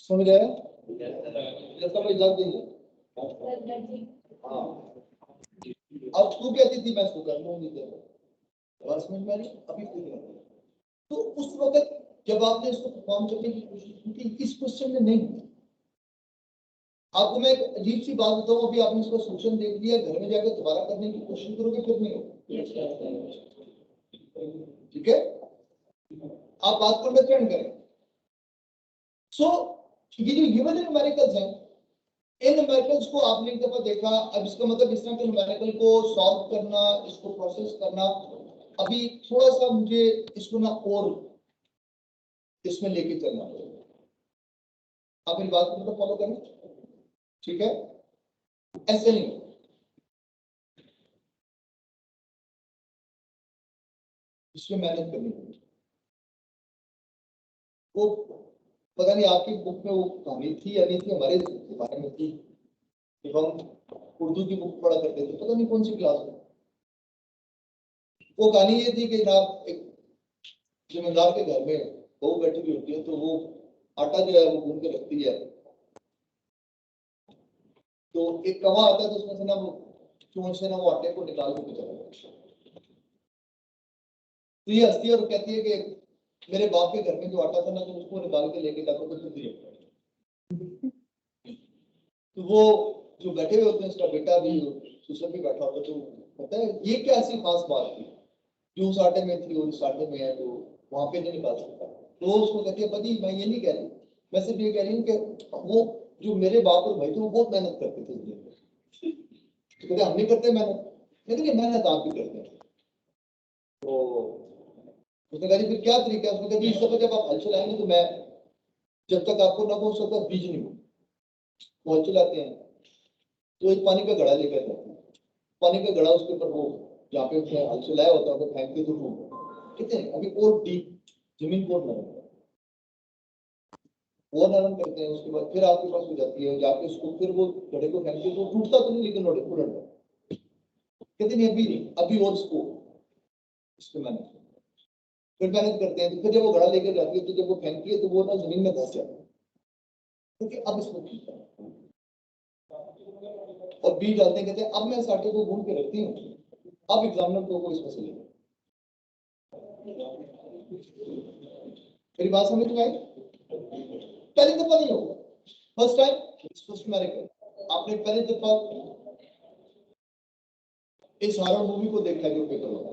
समझ आया? जैसा मैं लग गई हाँ, अब तू कहती थी मैं इसको कर लूंगी तेरे समझ में नहीं अभी खुद तो उस वक्त जब आपने इसको परफॉर्म करने की कोशिश की थी इस क्वेश्चन में नहीं, आपको मैं एक अजीब सी बात बताऊं, अभी आपने इसका सोल्यूशन देख लिया, घर में जाकर दोबारा करने की कोशिश करोगे फिर नहीं होगा, ठीक है? आप बात को अंडरस्टैंड करें। सो ये जो गिवन न्यूमेरिकल्स हैं, इन न्यूमेरिकल्स को आपने एक दफा देखा, अब इसका मतलब इस तरह के न्यूमेरिकल को सॉल्व करना, इसको प्रोसेस करना, अभी थोड़ा सा मुझे इसको ना और इसमें लेके चलना पड़ेगा। आप मेरी बात को फॉलो करें, ठीक है? ऐसे नहीं, इसमें मेहनत करनी पड़ेगी। वो पता नहीं आपकी बुक में वो कहानी थी या नहीं थी, हमारे बारे में थी जब हम उर्दू की बुक पढ़ा करते थे, पता नहीं कौन सी क्लास में। वो कहानी ये थी कि जनाब एक जमींदार के घर में बहू बैठी हुई होती है, तो वो आटा जो है वो गूंद के रखती है, तो एक कवा आता है तो उसमें से ना वो चोंच से ना वो आटे को निकाल के चला जाता है। तो ये हंसती है और कहती है कि मेरे बाप के घर में जो आटा था ना, तो उसको निकाल के लेके जाकर तो दिया। तो वो जो बैठे हुए होते हैं, उसका बेटा भी ससुर भी बैठा होता है, तो पता है ये क्या ऐसी खास बात थी जो उस आटे में थी और उस आटे में है, तो वहां पे नहीं निकाल सकता। तो उसको कहती है पति मैं ये नहीं कह रही, मैं सिर्फ ये कह रही हूँ कि वो जो मेरे बाप और भाई थे वो बहुत मेहनत करते थे, तो कहते हम नहीं करते मेहनत, लेकिन ये मेहनत आप भी करते हैं। तो उसने कहा फिर क्या तरीका है? उसने कहा इस दफा जब आप हल चलाएंगे तो मैं जब तक आपको ना पहुंच सकता बीज नहीं वो हल चलाते हैं, तो एक पानी का घड़ा लेकर जाते हैं, पानी का घड़ा उसके ऊपर वो जहाँ पे उसने हल चलाया होता है तो फेंक के तो डूब कितने अभी और डीप जमीन को नरम वो नरम करते हैं, उसके बाद फिर आपके पास हो जाती है, जाके उसको फिर वो घड़े को फेंक के तो टूटता तो नहीं, लेकिन उड़ता कहते नहीं अभी नहीं, अभी और इसको मैंने फिर मेहनत करते हैं, तो फिर जब वो घड़ा लेकर जाती है तो जब वो फेंकती है तो वो ना जमीन में धंस जाता है, क्योंकि अब इसको ठीक है और बीज डालते हैं, कहते हैं अब मैं इस आटे को गूंद के रखती हूँ, अब एग्जामिनर को इसमें से लेगा। मेरी बात समझ में आई? पहली दफा नहीं होगा, फर्स्ट टाइम आपने पहली दफा इस हॉरर मूवी को देखना जो पेपर होगा।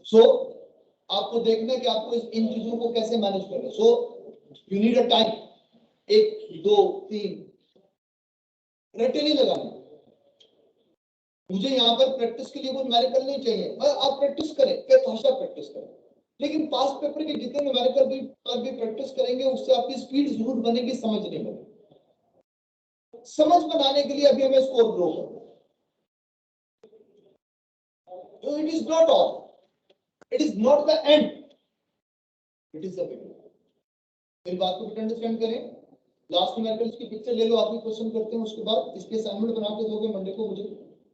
सो आपको देखना है कि आपको इन चीजों को कैसे मैनेज करना। So you need a time, 1 2 3 रटे नहीं लगाना। मुझे यहाँ पर प्रैक्टिस के लिए कोई न्यूमेरिकल नहीं चाहिए, आप प्रैक्टिस करें, भाषा प्रैक्टिस करें, लेकिन पास पेपर के जितने न्यूमेरिकल भी प्रैक्टिस करेंगे उससे आपकी स्पीड जरूर बनेगी, समझने में। समझ बनाने के लिए अभी हमें स्कोर ग्रो करना। So it is not all, it is not the end, it is the beginning. मेरी बात को अंडरस्टैंड करें। लास्ट न्यूमेरिकल्स की पिक्चर ले लो, आप भी क्वेश्चन करते हैं, उसके बाद इसके असाइनमेंट बना के दोगे मंडे को मुझे,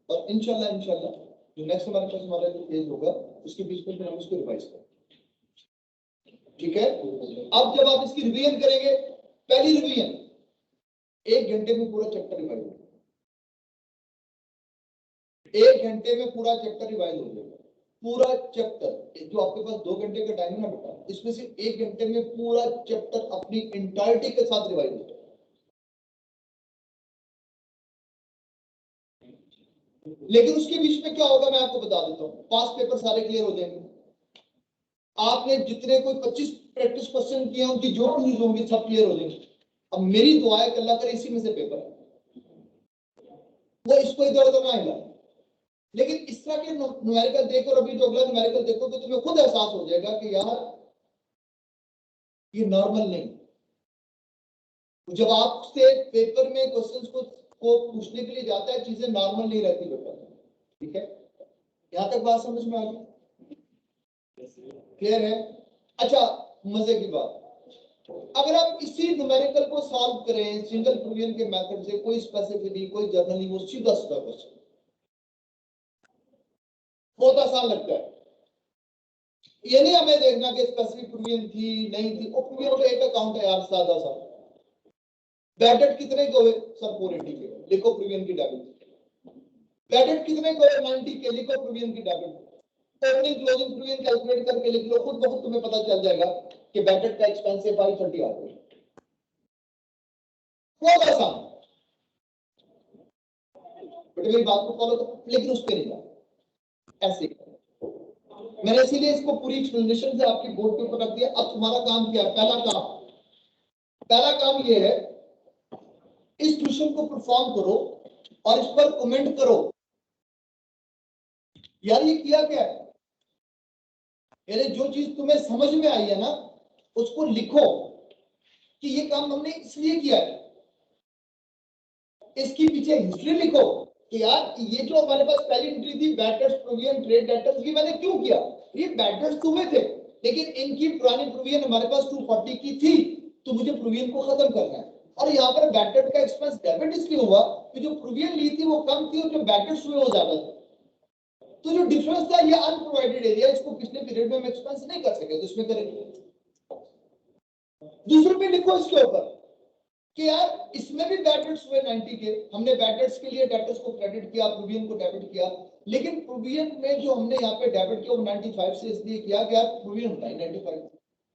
और इंशाल्लाह जो नेक्स्ट न्यूमेरिकल्स हमारा जो पेज होगा उसके बीच में हम इसको रिवाइज करें। ठीक है, अब जब आप इसकी रिवीजन करेंगे, पहली रिवीजन 1 घंटे में पूरा चैप्टर रिवाइज होगा। 1 घंटे में पूरा चैप्टर रिवाइज हो जाएगा। पूरा चैप्टर जो आपके पास 2 घंटे का टाइम है ना बेटा, इसमें से 1 घंटे में पूरा चैप्टर अपनी इंटायरिटी के साथ रिवाइज हो जाएगा। लेकिन उसके बीच में क्या होगा मैं आपको बता देता हूँ। पास पेपर सारे क्लियर हो जाएंगे। आपने जितने कोई 25 प्रैक्टिस क्वेश्चन किए उनकी जो क्लूज होंगी सब क्लियर हो जाएंगे। अब मेरी दुआ है कि अल्लाह करे इसी में से पेपर वो इसको इधर उधर ना हिला। लेकिन इस तरह के न्यूमेरिकल देखो, अभी जो अगला न्यूमेरिकल देखो तो तुम्हें खुद एहसास हो जाएगा कि यार ये नॉर्मल नहीं। जब आपसे पेपर में क्वेश्चंस को पूछने के लिए जाता है, चीजें नॉर्मल नहीं रहती बेटा। ठीक है, यहां तक बात समझ में आ गई? क्लियर है? अच्छा, मजे की बात, अगर आप इसी न्यूमेरिकल को सॉल्व करें सिंगल प्रूवियन के मेथड से, कोई स्पेसिफिक कोई जर्नल नहीं, वो सीधा सीधा क्वेश्चन बहुत आसान लगता है। ये नहीं हमें देखना कि स्पेसिफिक प्रूवियन थी नहीं थी, वो प्रूवियन का एक अकाउंट है यार, सादा सा। बैडेट कितने को है सर? 480 के, लिखो प्रूवियन की डेबिट। बैडेट कितने को है? 90 के, लिखो प्रूवियन की डेबिट। ओपनिंग क्लोजिंग प्रूवियन कैलकुलेट करके लिख लो, खुद बहुत तुम्हें पता चल जाएगा कि बैडेट का एक्सपेंस है 530 आ गया। बहुत आसान, बट मेरी बात को फॉलो करो, लेकिन उस पर नहीं जाओ, ऐसे मैंने इसीलिए इसको पूरी एक्सप्लेनेशन से आपके बोर्ड के ऊपर रख दिया। अब तुम्हारा काम क्या है? पहला काम ये है, इस क्वेश्चन को परफॉर्म करो और इस पर कमेंट करो यार ये किया क्या है। यानी जो चीज तुम्हें समझ में आई है ना, उसको लिखो कि ये काम हमने इसलिए किया है। इसकी पीछे हिस्ट्री लिखो कि यार ये जो हमारे पास पहली एंट्री थी बैटर्स प्रोविजन ट्रेड डेटर्स की, मैंने क्यों किया? ये बैटर्स तुम्हें थे, लेकिन इनकी पुरानी प्रोविजन हमारे पास 240 की थी, तो मुझे प्रोविजन को खत्म करना है। और यहाँ पर बैटर का एक्सपेंस डेबिट इसलिए हुआ कि जो प्रोविजन ली थी वो कम थी और जो बैटर्स हुए वो ज्यादा थे। तो जो डिफरेंस था ये अनप्रोवाइडेड एरिया, इसको पिछले पीरियड में हम एक्सपेंस नहीं कर सके, तो इसमें करेंगे। दूसरे पे लिखो इसके ऊपर कि यार इसमें भी बैटर्स हुए 90 के, हमने बैटर्स के लिए डेटर्स को क्रेडिट किया, प्रोविजन को डेबिट किया, लेकिन प्रोविजन में जो हमने यहाँ पे डेबिट किया वो 95 से इसलिए किया कि यार प्रोविजन होता है 95,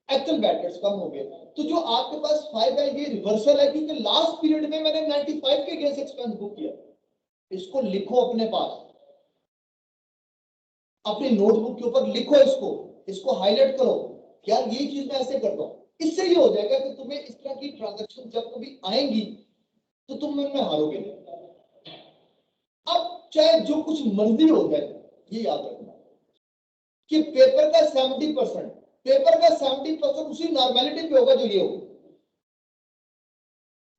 एक्चुअल बैटर्स कम हो गए। तो जो आपके पास 5 है ये रिवर्सल है, क्योंकि लास्ट पीरियड में मैंने 95 के अगेंस्ट एक्सपेंस बुक किया। इसको लिखो अपने पास, अपनी नोटबुक के ऊपर लिखो, इसको हाईलाइट करो, यार ये चीज मैं ऐसे करता हूं। इससे ये हो जाएगा कि तुम्हें इस तरह की ट्रांजैक्शन जब कभी आएंगी तो तुम उनमें हारोगे नहीं। अब चाहे जो कुछ मर्जी हो जाए, ये याद रखना कि पेपर का 70% उसी नॉर्मेलिटी पे होगा जो ये होगा।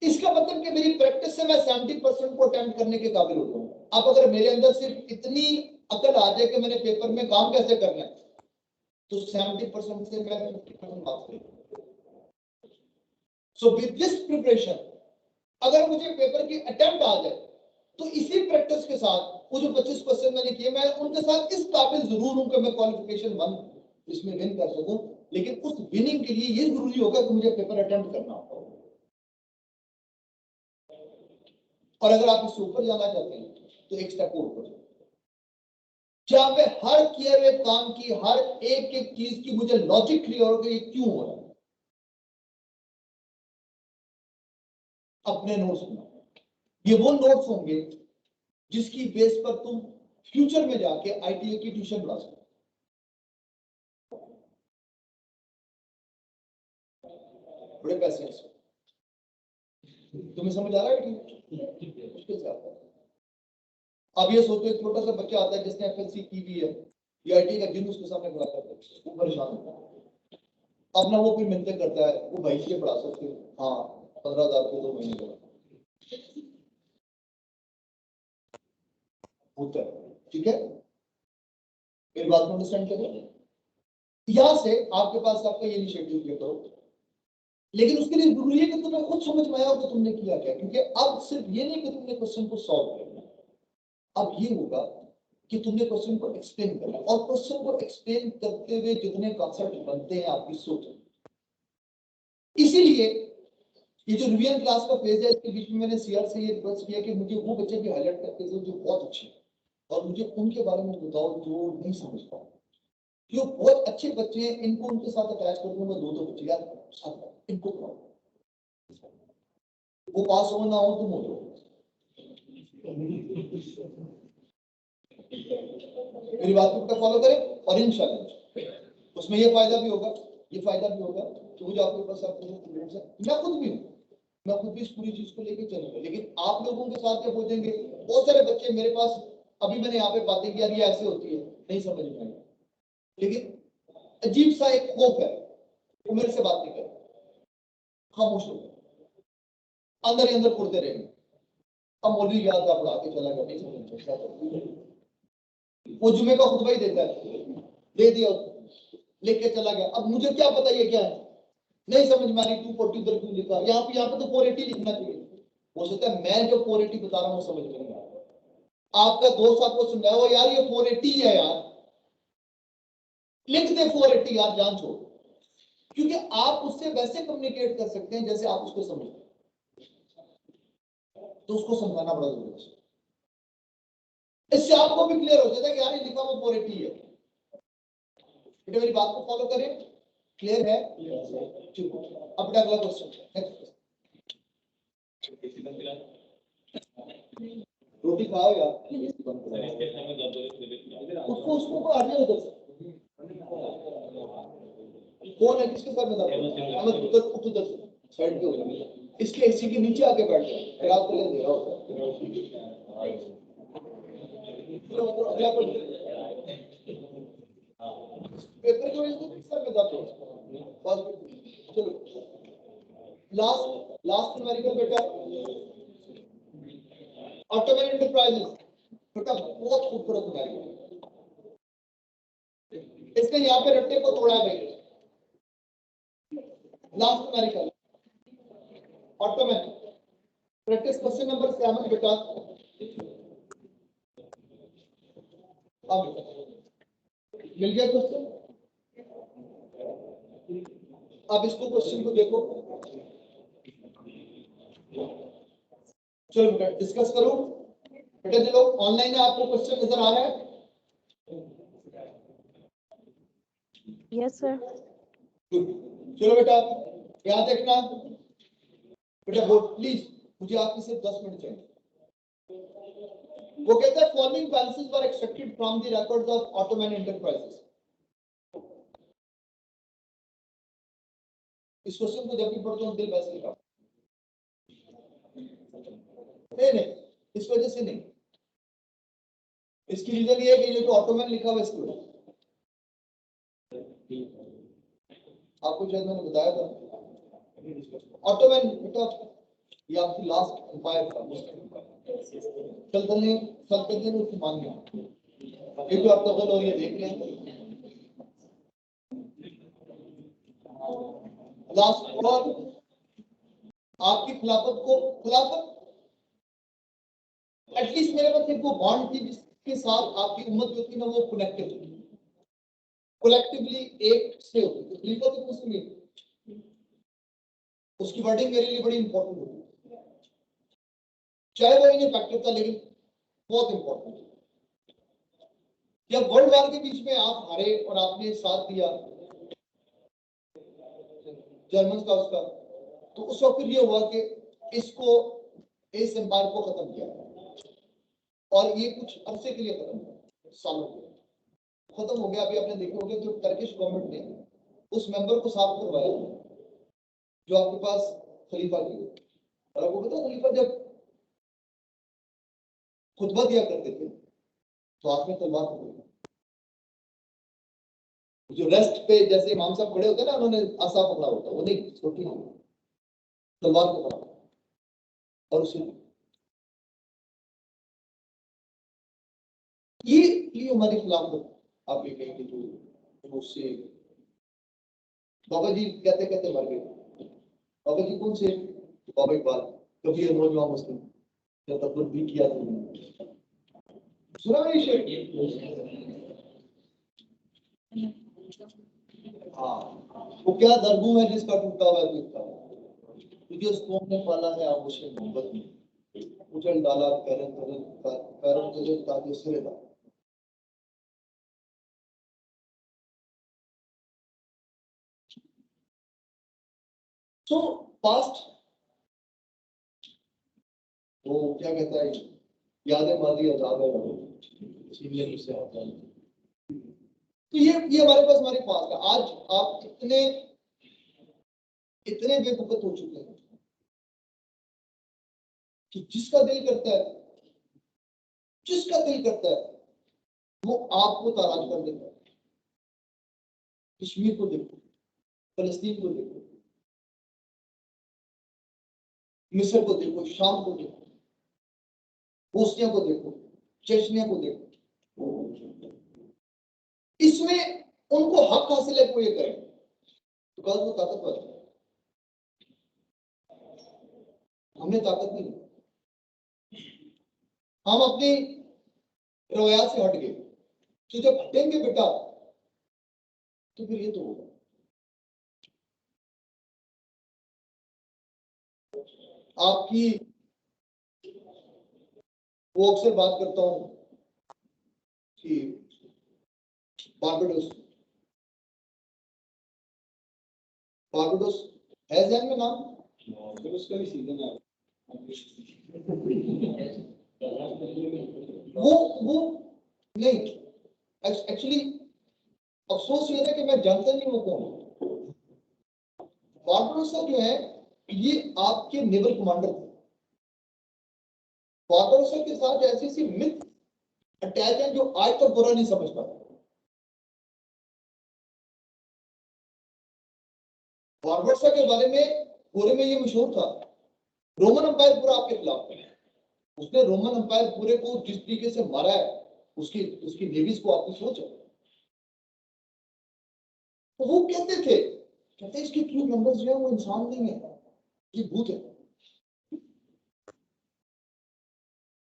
इसका मतलब कि मेरी प्रैक्टिस से मैं 70% को अटेम्प्ट करने के काबिल होता हूँ। अब अगर मेरे अंदर सिर्फ इतनी अकल आ जाए कि मैंने पेपर में काम कैसे करना है, तो 70% से मैं 50% मार्क्स करूंगा। सो विद दिस प्रिपरेशन अगर मुझे पेपर की अटेम्प्ट आ जाए तो इसी प्रैक्टिस के साथ वो जो 25 क्वेश्चन मैंने किए, मैं उनके साथ इस काबिल जरूर हूं कि मैं क्वालिफिकेशन 1 इसमें विन कर सकूं। लेकिन उस विनिंग के लिए ये जरूरी होगा कि मुझे पेपर अटेम्प्ट करना होगा। और अगर आप इससे ऊपर जाना चाहते हैं तो एक स्टेप ऊपर, जहां पे हर किए हुए काम की हर एक एक चीज की मुझे लॉजिक क्लियर हो कि ये क्यों हो रहा है। अपने नोट्स बनाओ, ये वो नोट्स होंगे जिसकी बेस पर तुम फ्यूचर में जाके ITA की ट्यूशन पढ़ा सकते, बड़े पैसे हैं इसमें। तुम्हें समझ आ रहा है कि मुश्किल से आता है। अब ये सोचो एक छोटा सा बच्चा आता है जिसने FLC की हुई है, ये ITA का जिन उसके सामने खड़ा करता है, वो परेशान होता है। अब ना वो कोई मिलते करता है, वो भाई से पढ़ा सकते हो, हाँ 15,000 को 2 महीने का होता है, ठीक है, मेरी बात को अंडरस्टैंड करें। यहां से आपके पास आपका ये इनिशिएटिव ले करो, लेकिन उसके लिए जरूरी है कि तुम्हें खुद समझ में आया हो कि तुमने किया क्या, क्योंकि अब सिर्फ ये नहीं कि तुमने क्वेश्चन को सॉल्व करना, अब ये होगा कि तुमने क्वेश्चन को एक्सप्लेन करना, और क्वेश्चन को एक्सप्लेन करते हुए जितने कॉन्सेप्ट बनते हैं आपकी सोच। इसीलिए ये जो रिवीजन क्लास का फेज है, इसके बीच में मैंने CR से ये रिक्वेस्ट किया कि मुझे वो बच्चे भी हाईलाइट करके दो जो बहुत अच्छे हैं, और मुझे उनके बारे में बताओ जो नहीं समझ पाओ। जो बहुत अच्छे बच्चे हैं इनको उनके साथ अटैच कर दूंगा, 2-2 बच्चे यार साथ इनको पढ़ाओ, वो पास हो ना हो तुम हो जाओ। मेरी बात को फॉलो करें, और इंशाल्लाह उसमें ये फायदा भी होगा, ये फायदा भी होगा कि वो जो आपके पास स्टूडेंट्स हैं, मैं खुद भी इस पूरी चीज को लेके चलूंगा, लेकिन आप लोगों के साथ क्या पहुंचेंगे, बहुत सारे बच्चे मेरे पास, अभी मैंने यहाँ पे बातें की, ये ऐसे होती है, नहीं समझ में आएगा, लेकिन अजीब सा एक खौफ है, वो मेरे से बात नहीं करे, खामोश हो गए, अंदर ही अंदर पढ़ते रहेंगे। अब मौलवी याद का पढ़ा के चला गया, नहीं समझ, वो जुमे का खुतबा ही देता है, दे दिया लेके चला गया, अब मुझे क्या पता ये क्या है, नहीं समझ में आ रही, 240 उधर क्यों लिखा, यहाँ पे तो 480 लिखना चाहिए। हो सकता है मैं जो 480 बता रहा हूँ समझ में नहीं आ रहा, आपका दोस्त आपको समझाया हो यार ये 480 है यार, लिख दे 480 यार, जान छोड़, क्योंकि आप उससे वैसे कम्युनिकेट कर सकते हैं जैसे आप उसको समझते हैं, तो उसको समझाना बड़ा जरूरी है। इससे आपको भी क्लियर हो जाता है कि यार ये लिखा हुआ 480 है। बेटे मेरी बात को फॉलो करें, क्लियर है? अब अगला क्वेश्चन, रोटी खाओ यार, उसको आगे उधर कौन है, किसके साथ बता, अहमद उधर साइड पे हो जाए, इसके एसी के नीचे आके बैठ जाओ, फिर आपको ले दे रहा होता है। अगला पेपर जो है सर में दर्द हो, चलो लास्ट न्यूमेरिकल बेटा, ऑटोमैन एंटरप्राइजेस बेटा बहुत खूबसूरत न्यूमेरिकल, इसने यहाँ पे रट्टे को तोड़ा भाई, last numerical ottoman, practice question number 7 बेटा। अब मिल गया क्वेश्चन, अब इसको क्वेश्चन को देखो, चलो बेटा डिस्कस करो बेटा, चलो ऑनलाइन है, आपको क्वेश्चन नजर आ रहा है? Yes sir. चलो बेटा यहाँ देखना बेटा, वो प्लीज मुझे आपकी सिर्फ 10 मिनट चाहिए। वो कहता है following balances were extracted from the records of ottoman enterprises. इस क्वेश्चन को जब भी पढ़ते हो दिल वैसे लिखा, नहीं इस वजह से नहीं, इसकी रीजन ये है कि जो ऑटोमैन लिखा हुआ इसको आपको शायद मैंने बताया था, ऑटोमैन बेटा ये आपकी लास्ट एम्पायर था, सल्तनत ने उसको मान लिया, ये जो आपका गल हो ये देख लें, लास्ट और आपकी खिलाफत एटलीस्ट मेरे पास एक वो बॉन्ड थी जिसके साथ आपकी उम्मत जो थी ना वो कनेक्टेड थी, कलेक्टिवली एक से होती थी, खलीफा तो कुछ नहीं, उसकी वर्डिंग मेरे लिए बड़ी इंपॉर्टेंट होती है, चाहे वो इनफेक्टिव था लेकिन बहुत इंपॉर्टेंट है। जब वर्ल्ड वार के बीच में आप हारे और आपने साथ दिया जर्मन का उसका, तो उस वक्त ये हुआ कि इसको इस एम्पायर को खत्म किया, और ये कुछ अरसे के लिए खत्म हुआ, सालों के लिए खत्म हो गया। अभी आपने देखे होंगे जो टर्किश गवर्नमेंट ने उस मेंबर को साफ करवाया जो आपके पास खलीफा की। और आपको पता है खलीफा जब खुतबा दिया करते थे तो हाथ में तलवार पकड़ी, जो रेस्ट पे जैसे इमाम साहब खड़े होते हैं ना, उन्होंने आसा पकड़ा होता, वो नहीं, छोटी तलवार को पकड़ा और उसे ये हमारे खिलाफ आप ये कहेंगे जो उससे बाबा जी कहते कहते मर गए। बाबा जी कौन से? बाबा इकबाल, कभी नौजवान मुस्लिम जब तक भी किया तुमने सुना है शेर? हाँ, वो क्या दर्दू है जिसका टूटा हुआ टूटता है, तुझे उस कौम ने पाला है आगोशे मोहब्बत में, उछल डाला पैरों तले ताकि सिरे डाला। सो पास्ट वो क्या कहता है, यादें मादी आजाद है सीनियर से आता है। तो ये हमारे पास हमारे पास है। आज आप इतने इतने बेवकूफ हो चुके हैं कि जिसका दिल करता है वो आपको ताराज कर देता है। कश्मीर को देखो, फलस्तीन को देखो, मिस्र को देखो, शाम को देखो, बोस्निया को देखो, चेचनिया को देखो, इसमें उनको हक हासिल है वो ये करें तो कल वो ताकतवर है। हमें ताकत नहीं, हम अपनी रवैया से हट गए। तो जब हटेंगे बेटा तो फिर ये तो होगा। आपकी वो अक्सर बात करता हूं कि बारबाडोस बारबाडोस है जहन में नाम, फिर उसका भी सीजन है। वो नहीं, एक्चुअली अफसोस ये है कि मैं जानता नहीं वो कौन। बारबाडोसा जो है ये आपके नेवल कमांडर थे। बारबाडोसा के साथ ऐसी ऐसी मिथ अटैच है जो आज तक बुरा नहीं समझ पाता। बारबाडोसा के बारे में पूरे में ये मशहूर था, रोमन अंपायर पूरा आपके खिलाफ था। उसने रोमन अंपायर पूरे को जिस तरीके से मारा है, उसकी उसकी नेवीज को आपकी सोच है। तो वो कहते इसके क्रू मेंबर्स जो है वो इंसान नहीं है, ये भूत है।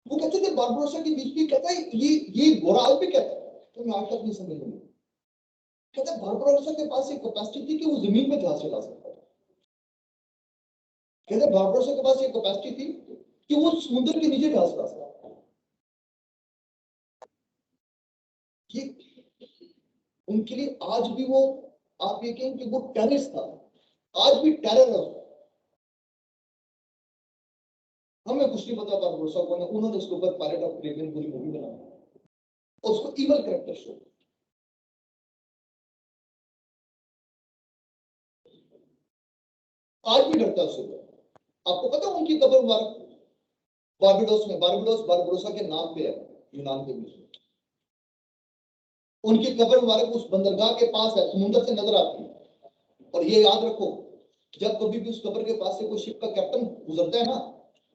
वो कहते थे बारबाडोसा के बीच में, कहता है ये गोरा भी कहता है, तो मैं आज तक नहीं समझ लूंगा। कहता है बारबाडोसा के पास एक कैपेसिटी थी कि वो जमीन में जहाज चला सकता था। कहते बारबाडोसा के पास एक कैपेसिटी थी कि वो समुद्र के नीचे जहाज चला सकता था। ये उनके लिए आज भी वो, आप ये कहें कि वो टेररिस्ट था, आज भी टेरर है। हमें कुछ नहीं पता बारबाडोसा कौन है, उन्होंने उसके ऊपर पायरेट ऑफ कैरिबियन पूरी मूवी बनाई और उसको इवल कैरेक्टर शो। आज भी डरता है उससे। आपको पता है उनकी कब्र मुबारक बारबाडोस में, बारबाडोसा के नाम पे है, यूनान के बीच में। उनकी कब्र मुबारक उस बंदरगाह के पास है, समुद्र से नजर आती है। और ये याद रखो, जब कभी भी उस कब्र के पास से कोई शिप का कैप्टन गुजरता है ना,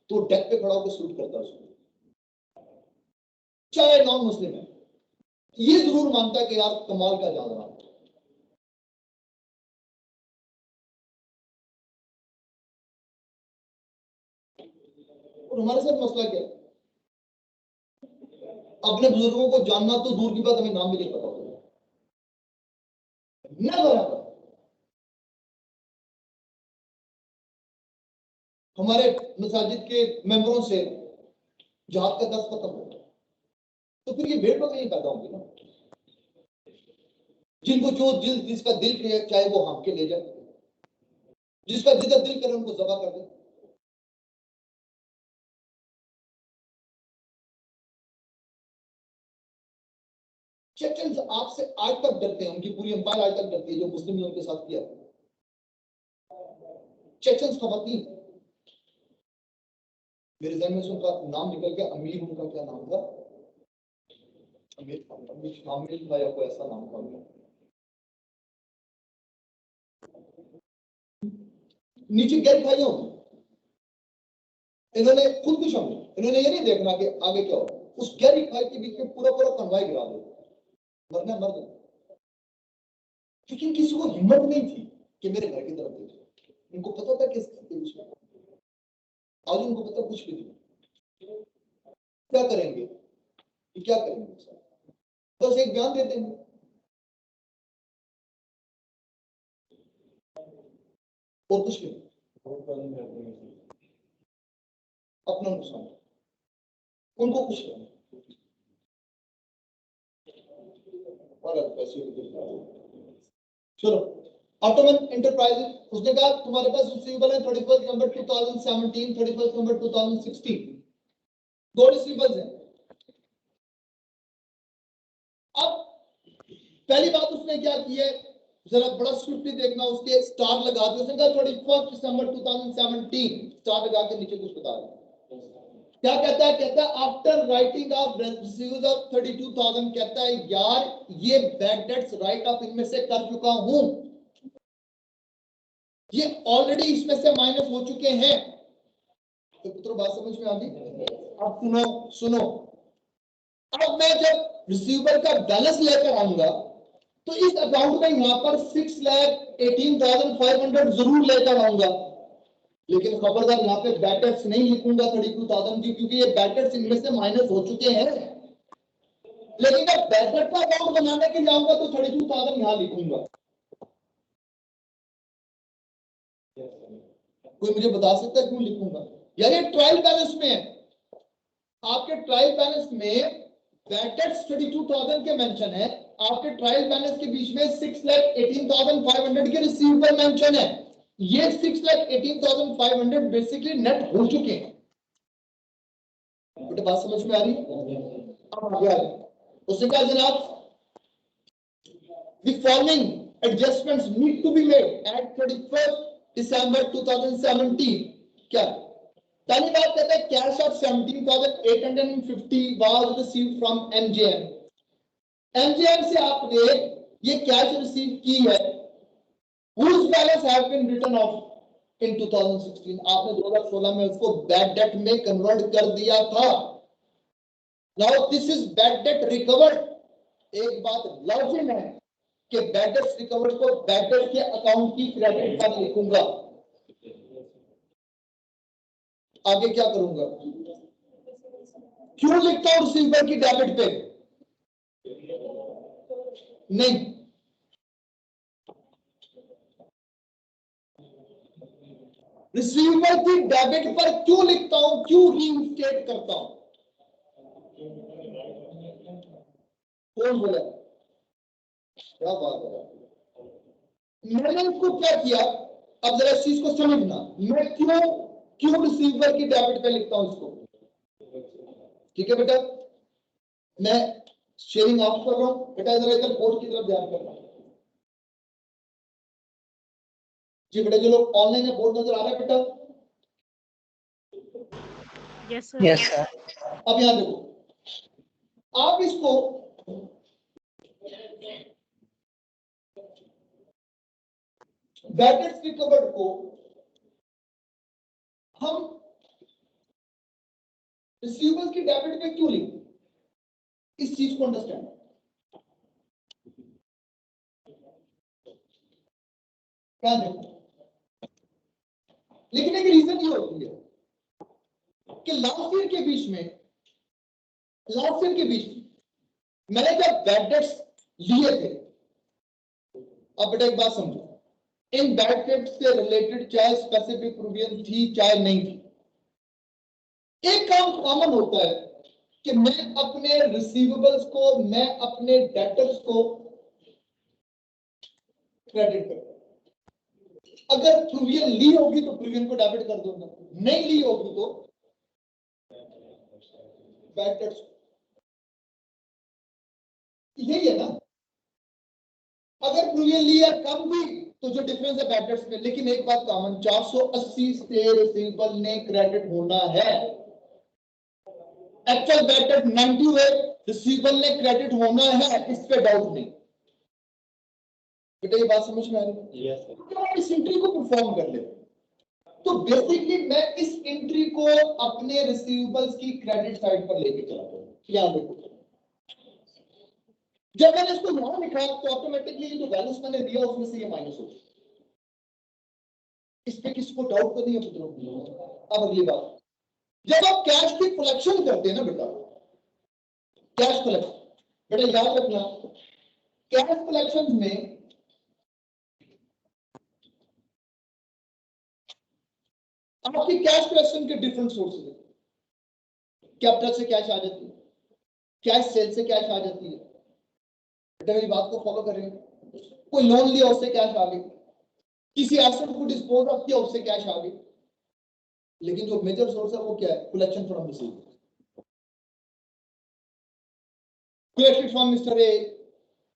तो डेक पे खड़ा होकर शूट करता है उसको, चाहे नॉन मुस्लिम है। ये जरूर मानता है कि यार कमाल का जान रहा। और हमारे साथ मसला क्या है, अपने बुजुर्गों को जानना तो दूर की बात, हमें नाम भी नहीं पता होता ना बराबर। हमारे मसाजिद के मेंबरों से जहाद का दर्द खत्म हो, तो फिर ये भेड़ बकरी पैदा होंगी ना, जिनको जो जिसका दिल चाहे वो हाँक के ले जाए, जिसका जिधर दिल करे उनको जबा कर दे। चेचन्स आपसे आज तक डरते हैं, उनकी पूरी एम्पायर आज तक डरती है जो मुस्लिम ने उनके साथ किया। चेचन्स खवातीन, मेरे जहन में से उनका नाम निकल गया, अमीर उनका क्या नाम था, अमीर शामिल था या कोई ऐसा नाम था। नीचे गैर भाइयों, इन्होंने खुद भी शामिल, इन्होंने ये नहीं देखना कि आगे क्या हो, उस गहरी खाई के बीच में पूरा पूरा कन्वाई गिरा दो, मरना मर दो। लेकिन किसी को हिम्मत नहीं थी कि मेरे घर की तरफ देखो, उनको पता था किस बीच में, आज उनको पता कुछ भी नहीं क्या करेंगे, क्या करेंगे, बस एक बयान देते हैं और कुछ नहीं, अपना नुकसान, उनको कुछ नहीं। चलो, ऑटोमन एंटरप्राइजेज, उसने कहा तुम्हारे पास रिसीवेबल है 31 नवंबर 2017, 31 नवंबर 2016, दो रिसीवेबल्स हैं। अब पहली बात उसने क्या की है, जरा बड़ा स्विफ्टली देखना, उसके स्टार लगा दिया, उसने कहा 31 दिसंबर 2017, स्टार लगा के नीचे कुछ बता रहा क्या कहता है, कहता है after writing of received of 32,000, कहता है यार ये बैड डेट्स राइट ऑफ इनमें से कर चुका हूं, ये ऑलरेडी इसमें से माइनस हो चुके हैं। तो पुत्रों बात समझ में आ गई? अब सुनो सुनो, अब मैं जब रिसीवेबल का बैलेंस लेकर आऊंगा तो इस अकाउंट में यहां पर 6,18,500 जरूर लेकर आऊंगा, लेकिन खबरदार यहाँ पे बैड डेट्स नहीं लिखूंगा 32,000 की, क्योंकि ये बैड डेट्स इनमें से माइनस हो चुके हैं। लेकिन जब बैड डेट का अकाउंट बनाने के जाऊंगा तो 32,000 यहाँ लिखूंगा। कोई मुझे बता सकता है क्यों लिखूंगा? यार ये ट्रायल बैलेंस में है, आपके ट्रायल बैलेंस में बैड डेट्स 32,000 के मेंशन है, आपके ट्रायल बैलेंस के बीच में 6,18,500 के रिसीवेबल मेंशन है। ये 6,18,500 बेसिकली नेट हो चुके हैं। बेटा बात समझ में आ रही है? अब आगे उसने कहा जनाब the following adjustments need to be made at 31st December 2017। क्या पहली बात कहता है cash of 17,850 was received from MJM। MJM से आपने ये कैश रिसीव की है, whose balance have been written off in 2016। आपने 2016 में उसको बैड डेट में कन्वर्ट कर दिया था। Now this is bad debt recovered। एक बात लाजिम है कि बैड डेट रिकवर्ड को बैड डेट के अकाउंट की क्रेडिट पर लिखूंगा। आगे क्या करूंगा? क्यों लिखता हूं रिसीवेबल की डेबिट पे? नहीं, रिसीवेबल की डेबिट पर क्यों लिखता हूं, क्यों रीइंस्टेट करता हूं? कौन बोला? क्या बात है, मैंने इसको क्या किया? अब जरा इस चीज को समझना, मैं क्यों रिसीवेबल की डेबिट पे लिखता हूं इसको। ठीक है बेटा, मैं शेयरिंग ऑफ कर रहा हूं, बेटा जरा इधर बोर्ड की तरफ ध्यान करना। जी बेटा, जो लोग ऑनलाइन है बोर्ड नजर आ रहा है बेटा? Yes, sir. Yes, sir. अब यहां देखो, आप इसको बैड डेट्स रिकवर्ड को हम रिसीवेबल की डेबिट पे क्यों लिखते, इस चीज को अंडरस्टैंड। क्या देखो, लेकिन एक रीजन ये होती है कि लास्ट ईयर के बीच में मैंने जब बैड डेट्स लिए थे, अब बेटा एक बात समझो, इन बैड डेट्स से रिलेटेड चाहे स्पेसिफिक प्रोविजन थी चाहे नहीं थी, एक काम कॉमन होता है कि मैं अपने रिसीवेबल्स को, मैं अपने डेटर्स को क्रेडिट करता हूं। अगर प्रोविजन ली होगी तो प्रोविजन को डेबिट कर दूंगा, नहीं ली होगी तो बैड डेट्स। यही है ना, अगर प्लूवियल लिया कम भी तो जो डिफरेंस है बैड डेट्स में, लेकिन एक बात कॉमन, 480 से रिसीवेबल ने क्रेडिट होना है। एक्चुअल बैड डेट 90 हुए, रिसीवेबल ने क्रेडिट होना है, इस पे डाउट नहीं। बेटा ये बात समझ में आ रही है? तो हम इस एंट्री को परफॉर्म कर लेते हैं, तो बेसिकली मैं इस एंट्री को अपने रिसीवेबल्स की क्रेडिट साइड पर लेके चलाता हूं। यहां देखो, जब मैंने इसको यहां लिखा तो ऑटोमेटिकली जो बैलेंस मैंने दिया उसमें से ये माइनस हो गया। इस पे किसी को डाउट तो नहीं है पुत्रों? अब अगली बात, जब आप कैश की कलेक्शन करते हैं ना बेटा, कैश कलेक्शन, बेटा याद रखना, कैश कलेक्शन में आपकी कैश कलेक्शन के डिफरेंट सोर्सेज है। कैपिटल से कैश आ जाती है, कैश सेल से कैश आ जाती है। बेटा मेरी बात को फॉलो कर रहे हैं? कोई लोन लिया उससे कैश आ गई, किसी एसेट को डिस्पोज ऑफ किया उससे कैश आ गई, लेकिन जो मेजर सोर्स है वो क्या है? Collection from receivables, collected from mister A,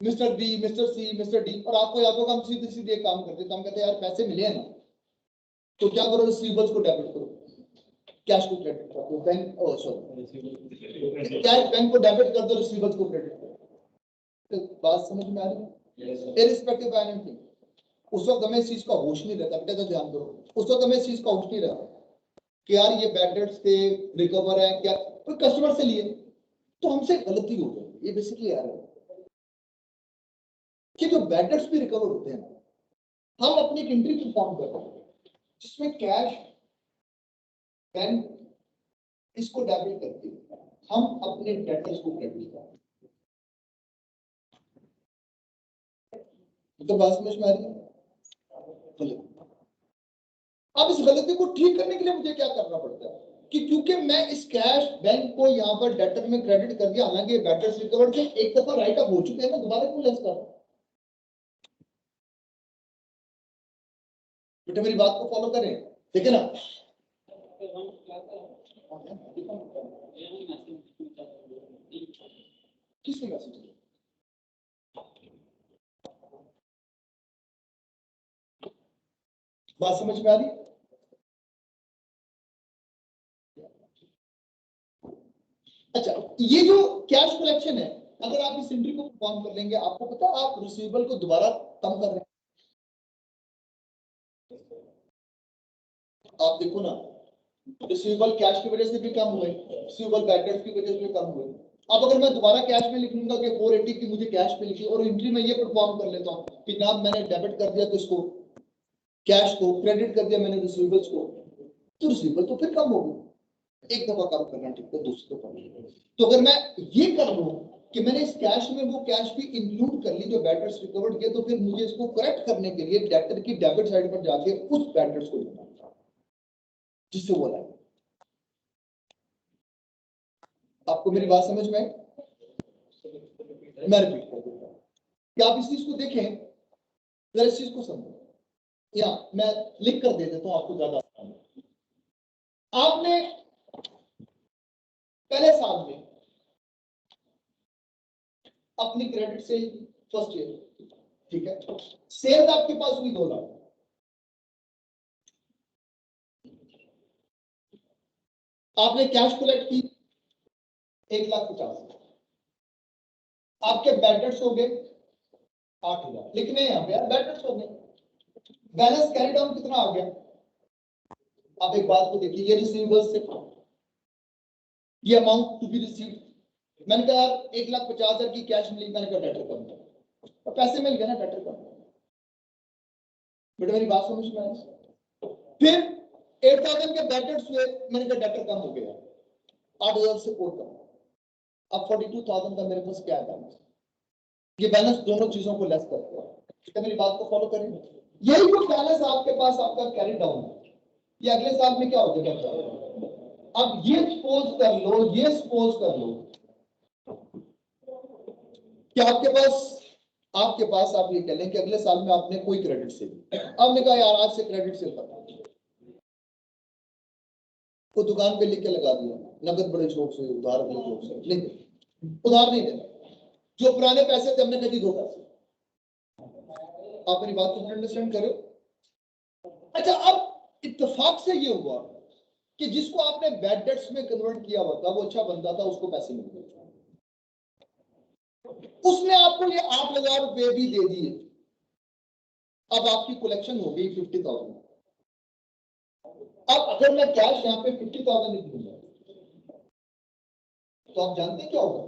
mister B, mister C, mister D. और आपको याद होगा हम सीधे सीधे काम करते हैं, हम कहते हैं यार पैसे मिले हैं ना, तो क्या करो, रिसीवेबल्स को डेबिट करो, कैश को क्रेडिट कर दो, बैंक सॉरी कैश बैंक को डेबिट कर दो, रिसीवेबल्स को क्रेडिट करो। तो बात समझ में आ रही है? इररिस्पेक्टिव ऑफ एनीथिंग, उस वक्त हमें इस चीज का होश नहीं रहता। बेटा तो ध्यान दो, उस वक्त हमें इस चीज का होश नहीं रहता कि यार ये बैड डेट्स थे, रिकवर है क्या, कोई कस्टमर से लिए तो हमसे गलती हो गई। ये बेसिकली यार है कि जो बैड डेट्स भी रिकवर होते हैं, हम अपनी एक एंट्री परफॉर्म कर रहे हैं जिसमें कैश बैंक इसको डेबिट करके हम अपने डेटर्स को क्रेडिट करते हैं। तो बात समझ में आ रही है? अब इस गलती को ठीक करने के लिए मुझे क्या करना पड़ता है कि क्योंकि मैं इस कैश बैंक को यहाँ पर डेटर में क्रेडिट कर दिया, हालांकि डेटर्स रिकवर्ड से एक दफा राइट अप हो चुके हैं ना, दोबारा क्यों लेस कर? बेटा मेरी बात को फॉलो करें, ठीक है ना? किसने मैसेज? बात समझ में आ रही? अच्छा, ये जो कैश कलेक्शन है, अगर आप इस एंट्री को परफॉर्म कर लेंगे, आपको पता है आप रिसीवेबल को दोबारा कम कर रहे हैं। आप देखो ना, रिसीवेबल कैश की वजह से भी कम हुए, रिसीवेबल बैड डेट्स की वजह से भी कम हुए। अब अगर मैं दोबारा कैश में लिख लूंगा कि 480 की मुझे कैश पे लिखी और एंट्री में ये परफॉर्म कर लेता हूं कि जनाब मैंने डेबिट कर दिया किसको, कैश को, क्रेडिट कर दिया मैंने रिसीवेबल्स को, तो रिसीवेबल तो फिर कम हो गए। एक दफा काम करना ठीक है, दूसरी दफा तो अगर मैं ये कर लूं कि मैंने इस कैश में वो कैश भी इंक्लूड कर ली जो बैड डेट्स रिकवर्ड किए, तो फिर मुझे इसको करेक्ट करने के लिए डेटर की डेबिट साइड पर जाके उस बैड डेट्स को लिखना जिससे वो लाए। आपको मेरी बात समझ में? मैं रिपीट कर देता हूं कि आप इस चीज को देखें, जरा इस चीज को समझो, या मैं लिख कर दे देता हूं आपको ज्यादा आसान है। आपने पहले साल में अपनी क्रेडिट से फर्स्ट ईयर, ठीक है, सेल्स आपके पास हुई 2 लाख, आपने कैश कलेक्ट की 1,50,000, आपके बैड डेट्स हो गए 8,000, लिखने यहाँ पे यार बैड डेट्स हो गए, बैलेंस कैरी डाउन कितना आ गया? आप एक बात को देखिए, ये रिसीवेबल्स से ये अमाउंट टू बी रिसीव्ड, मैंने कहा 1,50,000 की कैश मिली, मैंने कहा डेटर कम है, तो पैसे मिल गए ना, डेटर कम। बेटा मेरी बात समझ में आ रही? फिर 8,000 के बैड डेट्स हुए, मैंने कहा डेटर कम हो गया, 8,000 से और कम, अब 42,000 का मेरे पास क्या बैलेंस? ये बैलेंस दोनों चीजों को लेस करता है। ठीक है, मेरी बात को फॉलो करें। यही जो बैलेंस आपके पास आपका कैरी डाउन है, ये अगले साल में क्या हो जाएगा? अब ये सपोज कर लो, ये सपोज कर लो कि आपके पास आप ये कह लें कि अगले साल में आपने कोई क्रेडिट सेल, आपने कहा यार आज से क्रेडिट सेल करना, को दुकान पे लिख के लगा दिया, नगद बड़े शौक से, उधार बड़े शौक से, लेकिन उधार नहीं देना, जो पुराने पैसे थे हमने कभी दो पैसे। आप मेरी बात को अंडरस्टैंड करो। अच्छा, अब इत्तेफाक से ये हुआ कि जिसको आपने बैड डेट्स में कन्वर्ट किया हुआ था, वो अच्छा बंदा था, उसको पैसे मिल गए। उसने आपको ये 8,000 रुपए भी दे दिए। अब आपकी कलेक्शन हो गई 50,000। अब अगर मैं कैश यहाँ पे 50,000 लिख दूंगा तो आप जानते हैं क्या होगा?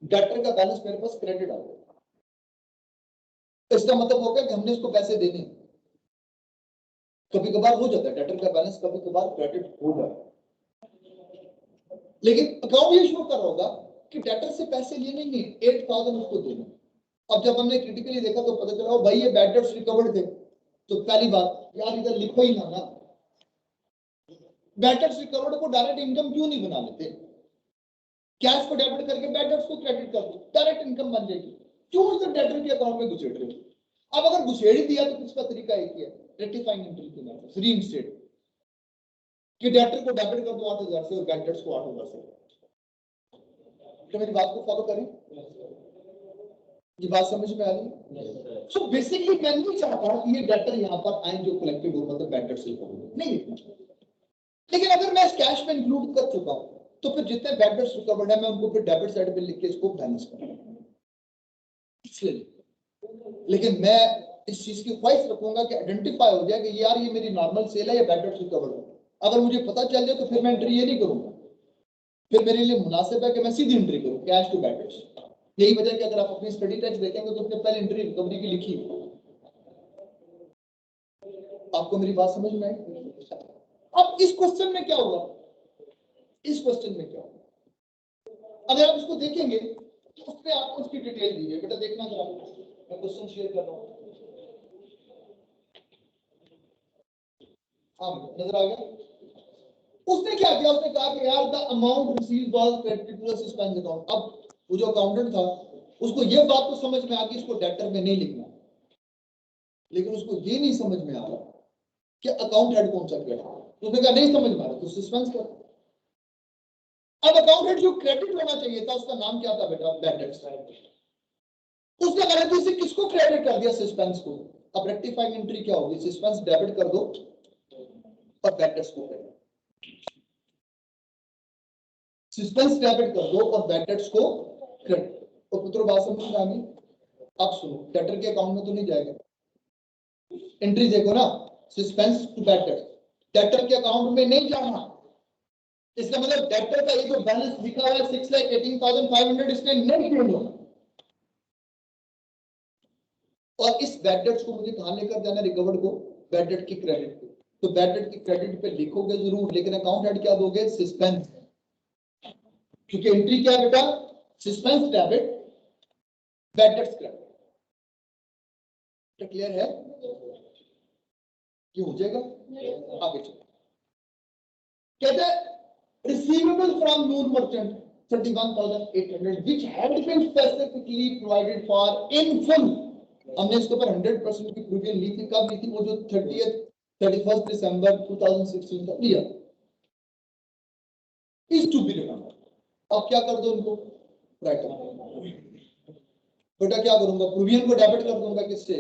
डेटर का बैलेंस मेरे पास क्रेडिट आ गया। इसका मतलब होगा कि हमने उसको पैसे देने। कभी कभार हो जाता है डेटर का बैलेंस, कभी कभार क्रेडिट होगा, लेकिन अकाउंट ये शो कर रहा होगा कि डेटर से पैसे लिए नहीं, 8,000 उसको देना। अब जब हमने क्रिटिकली देखा तो पता चला भाई ये बैड डेट्स रिकवर्ड थे। तो पहली बात यार इधर लिखो ही ना बैड डेट्स रिकवर्ड को डायरेक्ट इनकम क्यों नहीं बना लेते? कैश को डेबिट करके बैड डेट्स को क्रेडिट कर दो, डायरेक्ट इनकम बन जाएगी। क्यों उसे डेटर के अकाउंट में घुसेड़ रहे हो? अब अगर घुसेड़ ही दिया तो इसका तरीका एक ही है, रेक्टिफाइंग एंट्री के नाम रीइंस्टेट कि डेटर को डेबिट कर दो 8,000 से और बैड डेट्स को 8,000 से। तो मेरी बात को फॉलो करें, ये बात समझ में आ रही? सो बेसिकली मैं नहीं चाहता कि ये डेटर यहाँ पर आए जो कलेक्टेड हो, मतलब बैड डेट्स नहीं लिखना। लेकिन अगर मैं इस कैश में इंक्लूड कर चुका हूं तो फिर जितने बैड डेट्स रिकवर्ड है मैं उनको फिर डेबिट साइड पे लिख के इसको बैलेंस करूंगा, इसलिए। लेकिन मैं इस चीज की ख्वाहिश रखूंगा कि आइडेंटिफाई हो जाए कि यार ये मेरी नॉर्मल सेल है या बैड डेट्स रिकवर्ड है। अगर मुझे पता चल जाए तो फिर मैं एंट्री ये नहीं करूंगा, फिर मेरे लिए मुनासिब है कि मैं सीधी एंट्री करूं कैश टू बैड डेट्स। यही वजह है कि अगर आप अपनी स्टडी टेक्स्ट देखेंगे तो उसने पहले एंट्री रिकवरी की लिखी। आपको मेरी बात समझ में आई? अब इस क्वेश्चन में क्या होगा, इस क्वेश्चन में क्या होगा, अगर आप इसको देखेंगे तो उसमें आपको उसकी डिटेल दी है। बेटा देखना जरा, मैं क्वेश्चन शेयर कर रहा हूं। हाँ नजर आ गया? उसने क्या किया, उसने कहा कि यार the amount received was credited to the suspense account. अब वो जो अकाउंटेंट था उसको ये बात तो समझ में आ गई इसको डेटर में नहीं लिखना, लेकिन उसको ये नहीं समझ में आ रहा कि अकाउंट हेड कौन सा क्रेडिट। उसने कहा नहीं समझ में आ रहा तो सस्पेंस कर। अब अकाउंट हेड जो क्रेडिट होना चाहिए था उसका नाम क्या था बेटा? Bad debts. उसने गलती से किसको क्रेडिट कर दिया? सस्पेंस को। अब रेक्टिफाइंग एंट्री क्या होगी? सस्पेंस डेबिट कर दो और बैड डेट्स को क्रेडिट, सस्पेंस डेबिट कर दो और बैड डेट्स को क्रेडिट। तो पुत्रों बात समझ में आ गई? अब सुनो, डेटर के अकाउंट में तो नहीं जाएगा, एंट्री देखो ना, suspense to bad debts, debtor के अकाउंट में नहीं जाना। इसका मतलब डेटर का ये जो बैलेंस लिखा हुआ है 6,18,500 इसमें नहीं चेंज होना। और इस बैड डेट्स को मुझे कहां लेकर जाना? रिकवर्ड को बैड डेट की क्रेडिट पे। तो बैड डेट की क्रेडिट पे लिखोगे जरूर, लेकिन अकाउंट हेड क्या दोगे? सस्पेंस। क्योंकि एंट्री क्या है बेटा? Suspense debit bad debts credit. Clear है? ये हो जाएगा? आगे चलो, कहते हैं receivable from Noon merchant 31,800 which had been specifically provided for in full। हमने इसके ऊपर 100% की प्रोविजन ली थी। कब ली थी? वो जो 31 दिसंबर 2016 का लिया। Is to be remember. अब क्या कर दो उनको? राइट बेटा क्या करूंगा? प्रोविजन को डेबिट कर दूंगा किससे?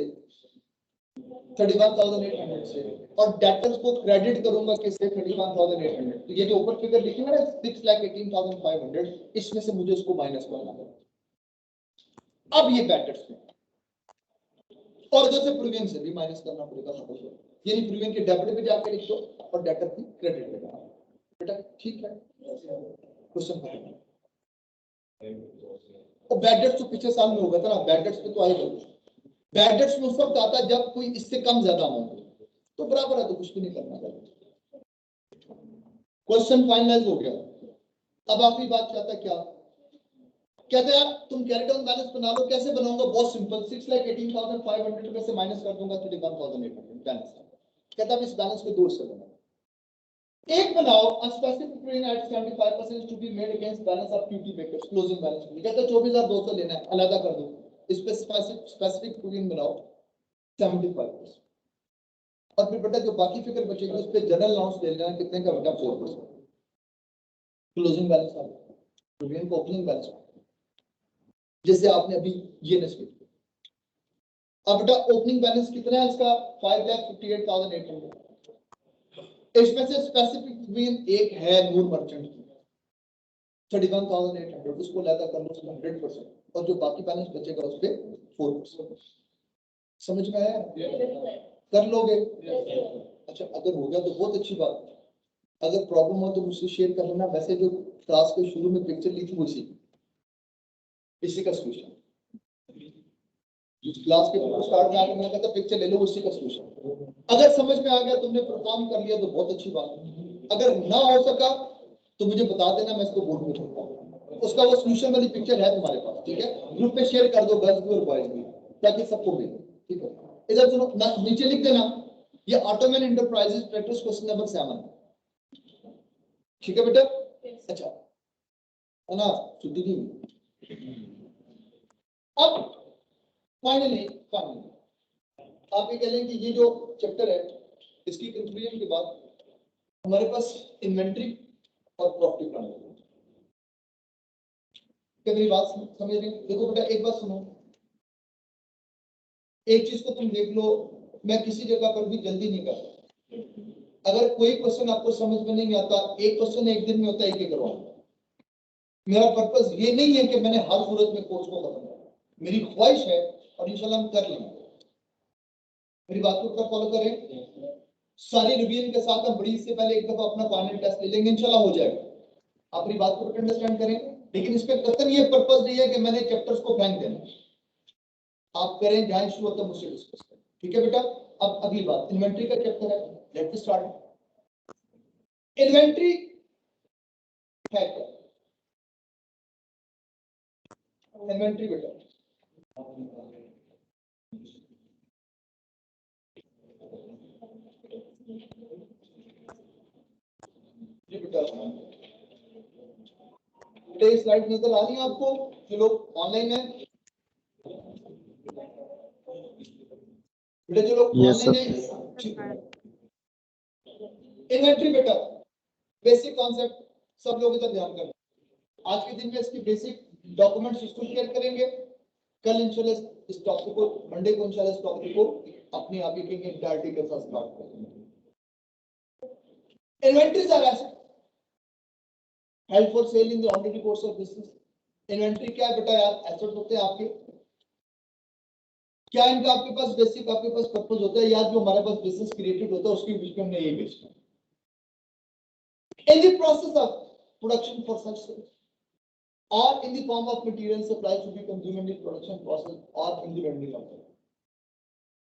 31,800 से, और डेटर्स को क्रेडिट करूंगा किससे? 31,800। तो ये जो ऊपर फिगर लिखी है ना 6,18,500, इसमें से मुझे उसको माइनस करना है। अब ये डेटर्स में और जैसे प्रोविजन से भी माइनस करना पड़ेगा। यानी प्रोविजन के डेबिट पे जाके लिख दो और डेटर की क्रेडिट पे जाना। बेटा ठीक है? क्वेश्चन और बैड डेट्स तो पिछले साल में होगा था ना, बैड डेट्स पे तो आएगा। बैड डेट्स में उस वक्त आता है जब कोई इससे कम ज्यादा अमाउंट हो, तो बराबर है, तो कुछ भी नहीं करना चाहिए। क्वेश्चन फाइनलाइज हो गया। अब आखिरी बात चाहता है क्या? कहते हैं यार तुम कैरी डाउन बैलेंस बना लो। कैसे बनाऊंगा? बहुत सिंपल, 6,18,500 में से माइनस कर दूंगा 31,800 बैलेंस। कहता है इस बैलेंस को दो से बनाओ। एक बनाओ unspecific provision at 75% to be made against balance of duty makers closing balance. कहता है 24,200 लेना है, अलग कर दो। इस पे स्पेसिफिक प्रोविजन बनाओ 75%। और फिर बेटा जो बाकी फिगर बचेगी उस पे जनरल अलाउंस ले लेना। कितने का बेटा? 4%। क्लोजिंग बैलेंस आ गया, प्रोविजन को ओपनिंग बैलेंस। जैसे आपने अभी ये नस्बत किया। अब बेटा ओपनिंग बैलेंस कितना है इसका 5,58,800। इसमें से स्पेसिफिक बिल एक है नूर मर्चेंट की 31,800, उसको लगा कर लो 100% और जो बाकी बैलेंस बचेगा उस पे 4%। समझ में आया? कर लोगे? अच्छा, अगर हो गया तो बहुत अच्छी बात है। अगर प्रॉब्लम हो तो मुझसे शेयर कर लेना। वैसे जो क्लास के शुरू में पिक्चर ली थी उसी का सोल्यूशन, क्लास के स्टार्ट में आकर मैंने कहा था पिक्चर ले लो, उसी का सोल्यूशन। अगर समझ में आ गया, तुमने परफॉर्म कर लिया तो बहुत अच्छी बात है। अगर ना हो सका तो मुझे बता देना, मैं इसको बोर्ड में रखता हूँ। उसका वो सोल्यूशन वाली पिक्चर है तुम्हारे पास, ठीक है? ग्रुप में शेयर कर दो, गर्ल्स भी और बॉयज भी, ताकि सबको मिले, ठीक है? इधर सुनो, नीचे लिख देना, ये ottoman enterprises practice question number 7, ठीक है बेटा? अच्छा, है ना? छुट्टी दी। अब फाइनली आप ये कह लें कि ये जो चैप्टर है इसकी कंक्लूजन के बाद हमारे पास इन्वेंट्री और प्रॉफिट प्लान है। क्या मेरी बात समझ रहे हैं? देखो बेटा, एक बात सुनो, एक चीज को तुम देख लो, मैं किसी जगह पर भी जल्दी नहीं करता। अगर कोई क्वेश्चन आपको समझ में नहीं आता, एक क्वेश्चन एक दिन में होता है, एक करवाऊंगा। मेरा पर्पस ये नहीं है कि मैंने हर सूरत में कोर्स को खत्म करना, मेरी ख्वाहिश है और इंशाल्लाह हम कर लेंगे। मेरी बात को फॉलो करें, सारी रिवीजन के साथ हम बड़ी इससे पहले एक दफा अपना फाइनल टेस्ट ले लेंगे, इंशाल्लाह हो जाएगा। आप मेरी बात को अंडरस्टैंड करें, लेकिन इस पे कतई ये पर्पस नहीं है कि मैंने चैप्टर्स को फेंक देना। आप करें, जहां शुरू होता है मुझसे डिस्कस करें, ठीक है बेटा? अब अगली बात, इन्वेंट्री का चैप्टर है, लेट्स स्टार्ट। इन्वेंट्री है क्या? इन्वेंट्री बेटा जी बेटा, ये स्लाइड नजर आ रही है आपको जो लोग ऑनलाइन है? बेटा जो लोग ऑनलाइन है, इन्वेंट्री बेटा बेसिक कॉन्सेप्ट सब लोग इधर ध्यान करें। आज के दिन में इसकी बेसिक डॉक्यूमेंट्स इसको शेयर करेंगे, कल इंशाल्लाह इस टॉपिक को, मंडे को इंशाल्लाह इस टॉपिक को अपने आप ही के एंटायरिटी के साथ स्टार्ट करेंगे। Inventories are asset held for sale in the ordinary course of business. Inventory क्या है बेटा यार? एसेट होते हैं आपके। क्या इनका आपके पास बेसिक आपके पास पर्पस होता है यार? जो हमारे पास बिजनेस क्रिएटेड होता है उसके बीच में हमने यही बेचना है। In the process of production for such sales, or in the form of material supplied to be consumed in the production process or in the vending company.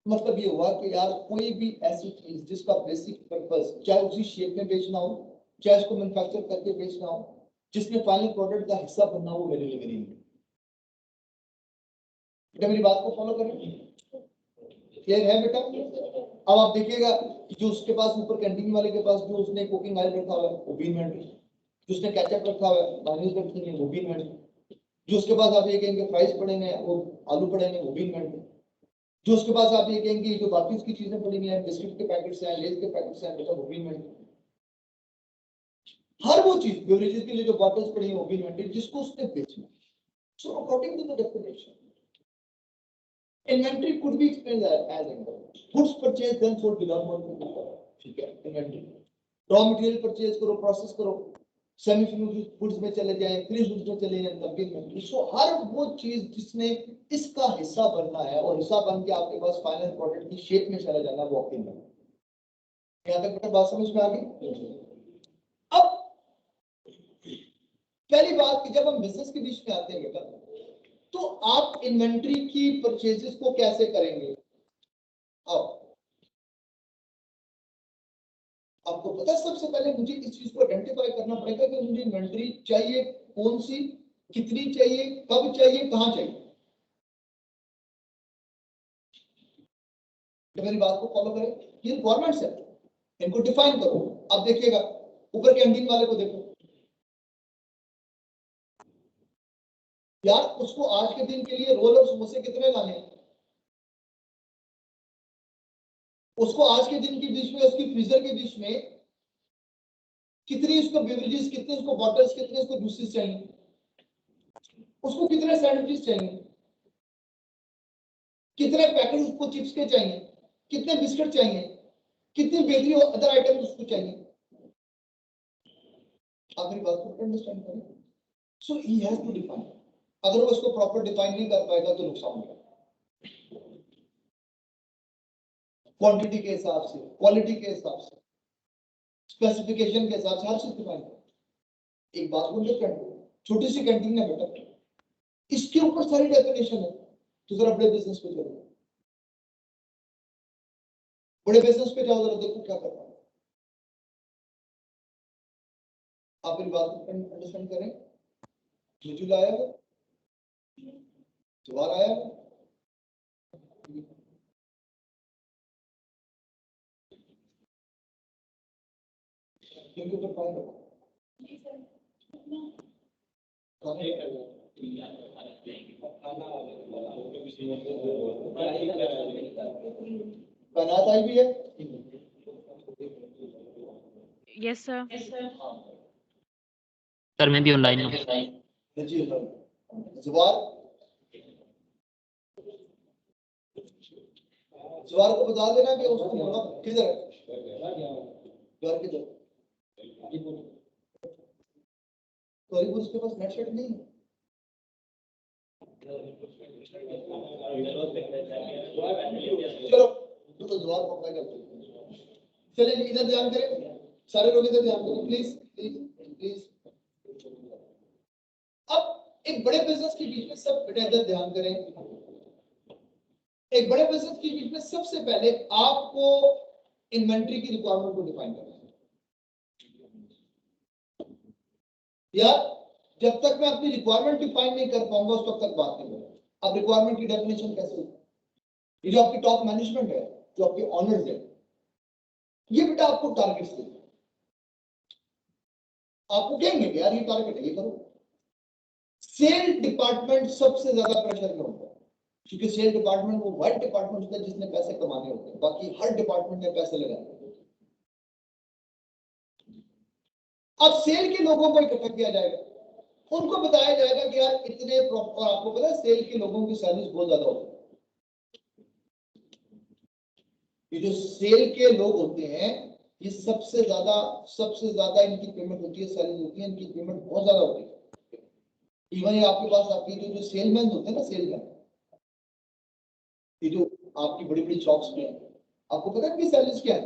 मतलब ये हुआ कि यार कोई भी ऐसी चीज जिसका बेसिक पर्पस, चाहे उसी शेप में बेचना हो, चाहे उसको मैन्युफैक्चर करके बेचना हो, जिसमें फाइनल प्रोडक्ट का हिस्सा बनना हो, वैल्यू लेवलिंग। बेटा मेरी बात को फॉलो करें, क्लियर है बेटा? अब आप देखिएगा जो उसके पास ऊपर कैंटीन वाले के पास जो उसने कुकिंग ऑयल रखा हुआ है वो भी इन्वेंटरी, जो उसने केचप रखा हुआ है, मायोनीज रखी है वो भी इन्वेंटरी, जो उसके पास आप ये कहेंगे फ्राइज पड़े हैं, वो आलू पड़े हैं, वो भी इन्वेंटरी, जो उसके पास आप ये कहेंगे जो बाकी उसकी चीजें पड़ी हैं, बिस्किट के पैकेट्स हैं, लेज के पैकेट्स हैं, बेटा वो भी इन्वेंटरी। हर वो चीज, बेवरेजेस के लिए जो बॉटल्स पड़ी हैं वो भी इन्वेंटरी, जिसको उसने बेचना। So according to the definition, inventory could be explained as goods purchased then sold without more, ठीक है? इन्वेंटरी रॉ मटेरियल परचेज करो, प्रोसेस करो, सेमी फिनिश्ड गुड्स में चले जाएं, फिनिश्ड गुड्स में चले जाएं, तब भी इन्वेंटरी। सो हर वो चीज जिसने इसका हिस्सा बनना है और हिस्सा बन के आपके पास फाइनल प्रोडक्ट की शेप में चला जाना, वो आपकी इन्वेंटरी। यहां तक बेटा बात समझ में आ गई? अब पहली बात कि जब हम बिजनेस के बीच में आते हैं बेटा, तो आप इन्वेंटरी की परचेजेस को कैसे करेंगे? अब आपको पता है सबसे पहले मुझे इस चीज को आइडेंटिफाई करना पड़ेगा कि मुझे इन्वेंटरी चाहिए कौन सी, कितनी चाहिए, कब चाहिए, कहां चाहिए। तो मेरी बात को फॉलो करें, ये रिक्वायरमेंट्स है, इनको डिफाइन करो। अब देखिएगा ऊपर कैंटीन वाले को देखो यार, उसको आज के दिन के लिए रोल और समोसे कितने लाने हैं, उसको आज के दिन के बीच में, उसकी फ्रीजर के बीच में कितनी उसको बेवरेजेस, कितने उसको बॉटल्स, कितने उसको जूसेस चाहिए। उसको कितने सैंडविचेस चाहिए, कितने पैकेट उसको चिप्स के चाहिए, कितने बिस्किट चाहिए, कितनी बेकरी और अदर आइटम उसको चाहिए। आप मेरी बात को अंडरस्टैंड करें। सो ही हैज टू डिफाइन। अगर वो इसको प्रॉपर डिफाइन नहीं कर पाएगा तो नुकसान होगा। क्वांटिटी के हिसाब से, क्वालिटी के हिसाब से, स्पेसिफिकेशन के हिसाब से हर चीज डिफाइन करें। एक बात को अंडरस्टैंड करो, छोटी सी कैंटीन है बेटा, इसके ऊपर सारी डेफिनेशन है। तो जरा बड़े बिजनेस पे चलो, बड़े बिजनेस पे जाओ, जरा देखो क्या करना है। आप मेरी बात को अंडरस्टैंड करें। मिजुल आया है, जवार आया है, क्योंकि ऊपर पानी रखो। बनात आई भी है। Yes, sir. सर मैं भी ऑनलाइन हूँ। जी जवार, जवार को बता देना कि उसको मतलब किधर है, जवार किधर। तो उसके पास नेट सेट नहीं है। चलो तो जवाब को अप्लाई करते हैं। चलिए इधर ध्यान करें, सारे लोग इधर ध्यान करें प्लीज प्लीज प्लीज। अब एक बड़े बिजनेस के बीच में सब इधर ध्यान करें। एक बड़े बिजनेस के बीच में सबसे पहले आपको इन्वेंट्री की रिक्वायरमेंट को डिफाइन करना है। या जब तक मैं अपनी रिक्वायरमेंट डिफाइन नहीं कर पाऊंगा उस तक बात नहीं करूंगा। अब रिक्वायरमेंट की डेफिनेशन कैसे होगी? ये जो आपकी टॉप मैनेजमेंट है, जो आपके ऑनर्स है, ये बेटा आपको टारगेट्स देंगे। आपको कहेंगे कि यार ये टारगेट है, ये करो। सेल डिपार्टमेंट सबसे ज्यादा प्रेशर में होता है, क्योंकि सेल डिपार्टमेंट वो वाइट डिपार्टमेंट होता है जिसने पैसे कमाने होते हैं, बाकी हर डिपार्टमेंट ने पैसे लगाने होते हैं। अब सेल के लोगों को इकट्ठा किया जाएगा, उनको बताया जाएगा कि यार इतने, और आपको पता है सेल के लोगों की सैलरी बहुत ज्यादा होती है। ये जो सेल के लोग होते हैं, ये सबसे ज्यादा इनकी पेमेंट होती है, सैलरी होती है, इनकी पेमेंट बहुत ज्यादा होती है। इवन ये आपके पास आपके जो सेलमैन होते हैं ना, सेलमैन, ये जो आपकी बड़ी बड़ी शॉप्स में, आपको पता है इनकी सैलरी क्या है?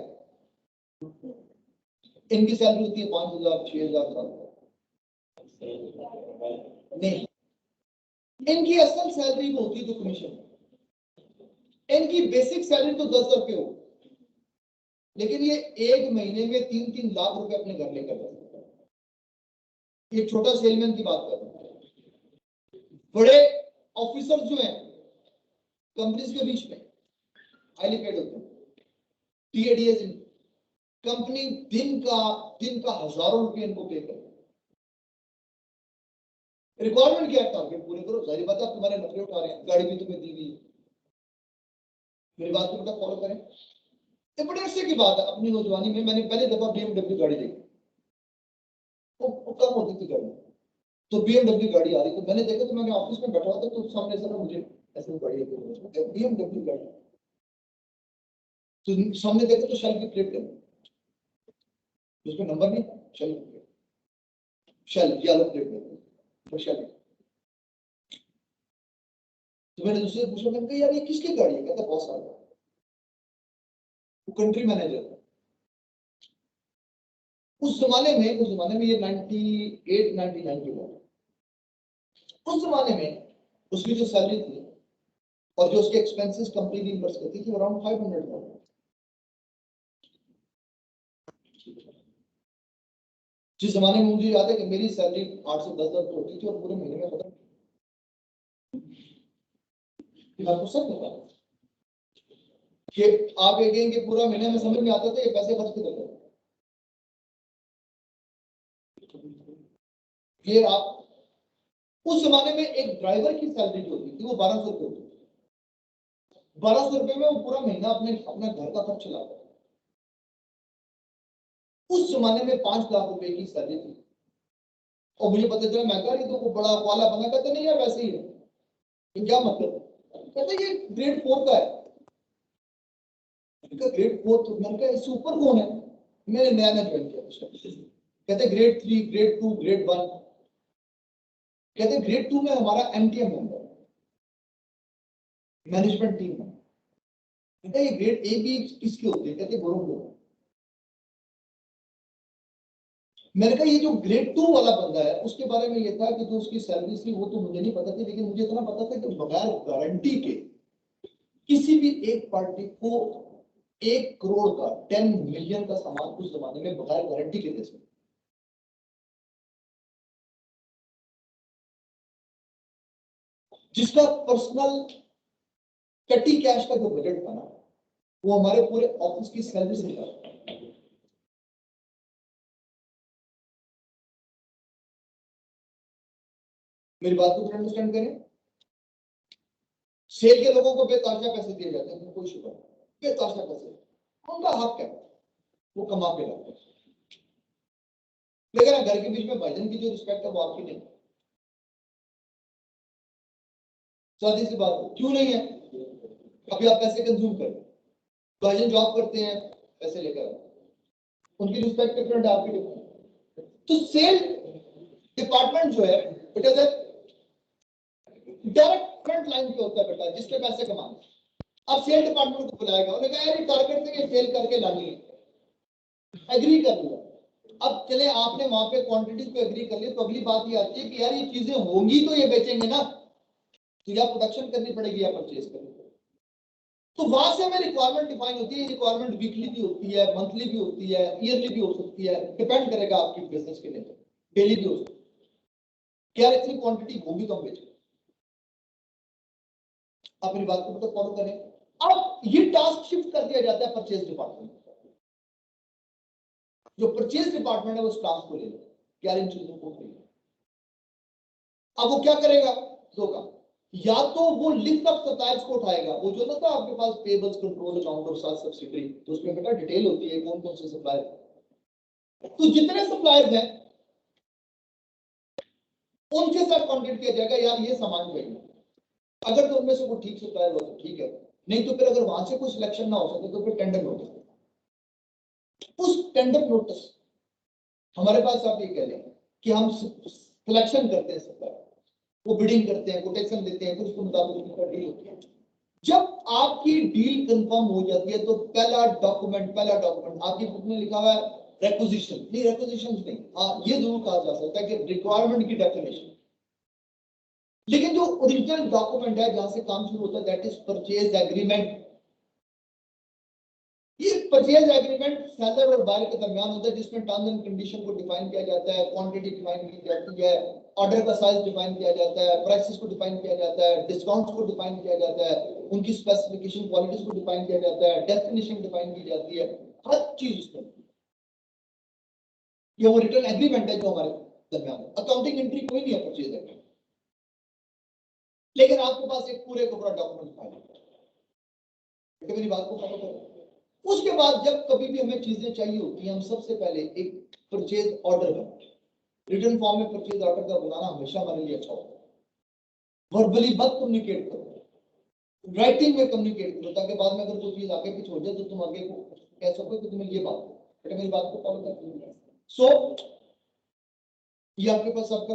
इनकी सैलरी होती है 5,000 6,000 नहीं, इनकी असल सैलरी वो होती है जो कमीशन। इनकी बेसिक सैलरी तो 10,000 रुपये हो, लेकिन ये एक महीने में 3-3 लाख रुपए अपने घर लेकर जाते हैं। एक छोटा सेलमैन की बात कर रहा हूं। बड़े ऑफिसर जो हैं कंपनीज के बीच में हाईली पेड होते हैं, टीएडीएस, कंपनी दिन का हजारों रुपए इनको पे करती है। रिक्वायरमेंट क्या है? टारगेट पूरे करो। जाहिर बात है तुम्हारे नफरे उठा रहे हैं, गाड़ी भी तुम्हें दी हुई है। मेरी बात को बेटा फॉलो करें। ये बड़े अरसे की बात है, अपनी नौजवानी में मैंने पहली दफा BMW गाड़ी देखी। वो कम होती थी गाड़ी, तो BMW गाड़ी आ रही, तो मैंने देखा, तो मैंने ऑफिस में बैठा था, तो सामने से ना मुझे ऐसे गाड़ी BMW गाड़ी, तो सामने देखा तो शेल की प्लेट है, उसमें नंबर नहीं, शेल येलो प्लेट है, शेल। तो मैंने दूसरे पूछा, मैंने कहा यार ये किसकी गाड़ी है? कहता बॉस आ गया, वो कंट्री मैनेजर था। उस जमाने में ये 98-99 की बात। उस जमाने में उसकी जो सैलरी थी और जो उसके एक्सपेंसेस कंपनी रिइंबर्स करती थी, अराउंड 500,000। जिस जमाने में मुझे याद है कि मेरी सैलरी 8 से 10,000 होती थी और पूरे महीने में खत्म। आपको सब पता है कि आप ये कहेंगे पूरा महीने में समझ में आता था ये पैसे खर्च किधर करते। ये आप उस जमाने में एक ड्राइवर की सैलरी जो होती थी वो 1,200 रुपये होती थी। 1,200 रुपये में वो पूरा महीना अपने घर का खर्च चलाता था। उस जमाने में 5 लाख रुपए की सैलरी थी, और मुझे पता चला मैं कह रही तो बड़ा वाला बना, कहते नहीं यार वैसे ही है। तो क्या मतलब? कहते ये ग्रेड 4 का है। ग्रेड 4 तो मैंने कहा इससे ऊपर कौन है? मैंने नया नया ज्वाइन किया। कहते ग्रेड 3, ग्रेड 2, ग्रेड 1। कहते ग्रेड 2 में हमारा एमटीएम मेंबर, मैनेजमेंट टीम में। कहते ये ग्रेड ए बी किसके होते हैं? कहते गुरु को। मैंने कहा ये जो ग्रेड 2 वाला बंदा है उसके बारे में ये था कि जो उसकी सैलरी थी वो तो मुझे नहीं पता थी, लेकिन मुझे इतना पता था कि बगैर गारंटी के किसी भी एक पार्टी को 1 करोड़ का 10 मिलियन का सामान उस जमाने में बगैर गारंटी के दे सकते। जिसका पर्सनल कटी कैश का जो बजट था ना, वो हमारे पूरे ऑफिस की सैलरी से निकाला। मेरी बात को अंडरस्टैंड करें। सेल के लोगों को बेताशा पैसे दिए जाते हैं, कोई शुक्र, बेताशा पैसे, उनका हक है, वो कमा के लाते हैं। लेकिन घर के बीच में भाईजान की जो रिस्पेक्ट है वो आपकी नहीं। सादी सी बात, क्यों नहीं है? अभी आप पैसे कंज्यूम करें, भाईजान जॉब करते हैं, पैसे लेकर उनकी रिस्पेक्ट डिफरेंट है, आपकी डिफरेंट। तो सेल डिपार्टमेंट जो है बेटा डायरेक्ट फ्रंट लाइन पे होता है बेटा, जिसके पैसे कमाने। अब सेल डिपार्टमेंट को बुलाएगा, उन्हें कहा यार टारगेट से सेल करके लानी है, एग्री कर लिया। अब चले आपने वहां पे क्वांटिटी पे एग्री कर लिया, तो अगली बात ये आती है कि यार ये चीजें होंगी तो ये बेचेंगे ना, तो या प्रोडक्शन करनी पड़ेगी या परचेज करनी पड़ेगी। तो वहां से हमें रिक्वायरमेंट डिफाइन होती है। रिक्वायरमेंट वीकली भी होती है, मंथली भी होती है, ईयरली भी हो सकती है, डिपेंड करेगा आपकी बिजनेस के लिए। डेली भी हो सकती है, क्या इतनी क्वांटिटी होगी तो हम बेचेंगे। आप मेरी बात को तो फॉलो करें। अब ये टास्क शिफ्ट कर दिया जाता है परचेज डिपार्टमेंट। जो परचेज डिपार्टमेंट है वो स्टाफ को ले लेगा, क्या इन चीजों को खरीदेगा। अब वो क्या करेगा? दो काम, या तो वो लिस्ट ऑफ सप्लायर्स को उठाएगा, वो जो ना था आपके पास पेबल्स कंट्रोल अकाउंट और साथ सब्सिडरी, तो उसमें बेटा डिटेल होती है कौन कौन से सप्लायर। तो जितने सप्लायर्स हैं उनके साथ कॉन्टेक्ट किया जाएगा, यार ये सामान चाहिए। अगर तो उनमें से कोई ठीक सप्लायर हो तो ठीक है, नहीं तो फिर अगर वहां से कोई सिलेक्शन ना हो सके तो फिर टेंडर नोटिस। उस टेंडर नोटिस हमारे पास आप ये कह लें कि हम सिलेक्शन करते हैं सप्लायर, वो बिडिंग करते हैं, कोटेशन देते हैं, फिर उसके मुताबिक उनका डील होती है। जब आपकी डील कंफर्म हो जाती है तो पहला डॉक्यूमेंट आपकी बुक में लिखा हुआ है रिक्विजिशन, नहीं रिक्विजिशन नहीं, हाँ ये जरूर कहा जा सकता है कि रिक्वायरमेंट की डेफिनेशन। लेकिन जो ओरिजिनल डॉक्यूमेंट है जहां से काम शुरू होता है दैट इज परचेज एग्रीमेंट। ये परचेज एग्रीमेंट सेलर और बायर के दरमियान होता है, जिसमें टर्म्स एंड कंडीशन को डिफाइन किया जाता है, क्वांटिटी डिफाइन की जाती है, ऑर्डर का साइज डिफाइन किया जाता है, प्राइसेस को डिफाइन किया जाता है, डिस्काउंट्स को डिफाइन किया जाता है, उनकी स्पेसिफिकेशन क्वालिटीज को डिफाइन किया जाता है, डेस्टिनेशन डिफाइन की जाती है, हर चीज उसमें। ये वो रिटर्न एग्रीमेंट है जो हमारे दरमियान है। अकाउंटिंग एंट्री कोई नहीं है परचेज एग्रीमेंट, लेकिन आपके पास एक पूरे का पूरा डॉक्यूमेंट फाइल है। मेरी बात को फॉलो करो। उसके बाद जब कभी भी हमें चीजें चाहिए होती हैं, हम सबसे पहले एक परचेज ऑर्डर बनाते हैं। रिटर्न फॉर्म में परचेज ऑर्डर का बनाना हमेशा हमारे लिए अच्छा होता है। वर्बली मत कम्युनिकेट करो, राइटिंग में कम्युनिकेट करो, ताकि बाद में अगर कोई चीज आगे पीछे हो जाए तो तुम आगे को कह सको कि तुम्हें ये बात बेटा मेरी बात को फॉलो करते हैं। सो ये आपके पास आपका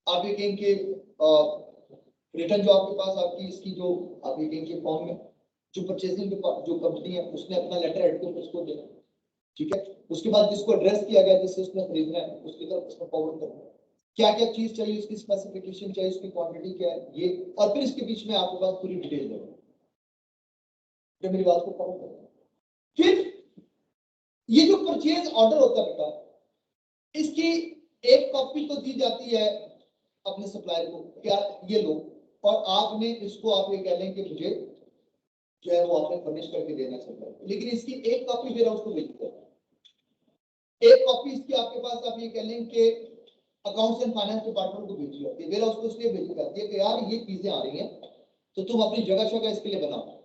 आप ये कहेंगे रिटर्न जो आपके पास आपकी इसकी जो आप ये कहेंगे फॉर्म में जो परचेजिंग जो कंपनी है उसने अपना लेटर हेड को उसको देना, ठीक है। उसके बाद जिसको एड्रेस किया गया जिससे उसने खरीदना है उसकी तरफ उसको फॉरवर्ड करना है, क्या क्या चीज चाहिए, उसकी स्पेसिफिकेशन चाहिए, उसकी क्वांटिटी क्या है ये, और फिर इसके बीच में आपके पास पूरी डिटेल है। तो मेरी बात को फॉलो करें। फिर ये जो परचेज ऑर्डर होता है बेटा, इसकी एक कॉपी तो दी जाती है अपने सप्लायर को, क्या ये लो, और आपने इसको आप ये कह लें कि मुझे जो है वो आपने फर्निश करके देना चाहता है, लेकिन इसकी एक कॉपी फिर उसको भेजते हैं। एक कॉपी इसकी आपके पास आप ये कह लें कि अकाउंट्स एंड फाइनेंस डिपार्टमेंट को भेजी जाती है, फिर उसको इसलिए भेजी जाती है कि यार ये चीजें आ रही हैं तो तुम अपनी जगह इसके लिए बनाओ।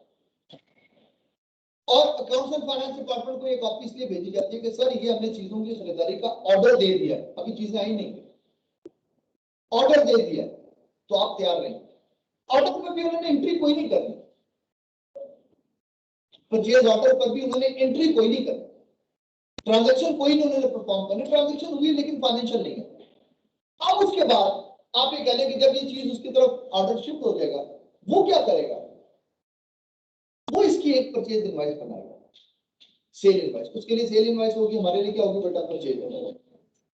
और अकाउंट्स एंड फाइनेंस डिपार्टमेंट को ये कॉपी इसलिए भेजी जाती है कि सर ये हमने चीजों की खरीदारी का ऑर्डर दे दिया, अभी चीजें आई नहीं, ऑर्डर दे दिया तो आप तैयार रहें। ऑर्डर पर भी उन्होंने एंट्री कोई नहीं करनी, परचेज ऑर्डर पर भी उन्होंने एंट्री कोई नहीं करनी, ट्रांजैक्शन कोई नहीं उन्होंने परफॉर्म करनी, ट्रांजैक्शन हुई लेकिन फाइनेंशियल नहीं है। अब उसके बाद आप ये कह लें कि जब ये चीज उसकी तरफ ऑर्डर शिफ्ट हो जाएगा, वो क्या करेगा, वो इसकी एक परचेज इनवॉइस बनाएगा, सेल इनवॉइस। उसके लिए सेल इनवॉइस होगी, हमारे लिए क्या होगी बेटा, परचेज इनवॉइस।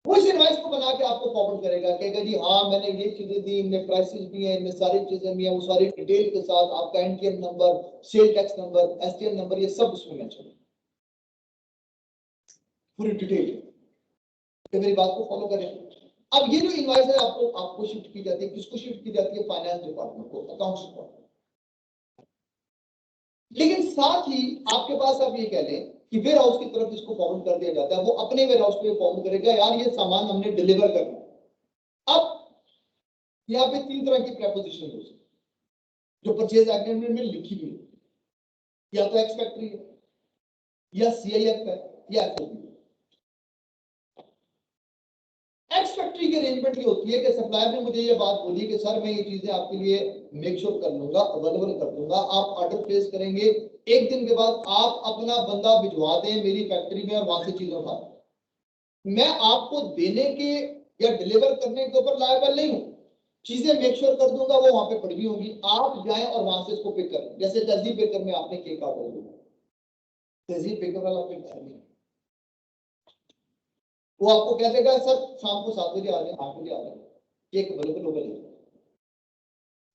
वो इस इनवॉइस को बना के आपको फॉरवर्ड करेगा, कहेगा जी हाँ मैंने ये चीजें दी, इनमें प्राइसेस भी हैं, इनमें सारी चीजें भी हैं, वो सारी डिटेल के साथ आपका NTM number, sale tax number, STN number, ये सब उसमें मेंशन है, पूरी डिटेल। तो मेरी बात को फॉलो करें। अब ये जो इनवॉइस है आपको शिफ्ट की जाती है, किसको शिफ्ट की जाती है, फाइनेंस डिपार्टमेंट को, अकाउंट्स डिपार्टमेंट। लेकिन साथ ही आपके पास आप ये कह लें कि वेयर हाउस की तरफ इसको फॉरवर्ड कर दिया जाता है, वो अपने वेयर हाउस पे फॉरवर्ड करेगा, यार ये सामान हमने डिलीवर करना है। अब यहाँ पे तीन तरह की प्रेपोजिशन हो सकती है जो परचेज एग्रीमेंट में लिखी हुई है, या तो एक्स फैक्ट्री है, या सीआईएफ है, या एफओबी। एक्स फैक्ट्री की अरेंजमेंट ये होती है कि सप्लायर ने मुझे ये बात बोली कि सर मैं ये चीजें आपके लिए मेक श्योर कर लूंगा, अवेलेबल कर दूंगा, आप ऑर्डर प्लेस करेंगे, एक दिन के बाद आप अपना बंदा भिजवा दें मेरी फैक्ट्री में और वहां से चीजें उठा, मैं आपको देने के या डिलीवर करने के ऊपर लायबल नहीं हूं, चीजें मेक श्योर कर दूंगा, वो वहां पे पड़ी हुई होंगी, आप जाएं और वहां से इसको पिक करें। जैसे तहजीब बेकर में आपने केक ऑर्डर दिया, तहजीब बेकर वाला पिक कर लिया, वो आपको कह देगा सर शाम को 7 बजे आ जाए, 8 बजे आ जाए, केक अवेलेबल होगा।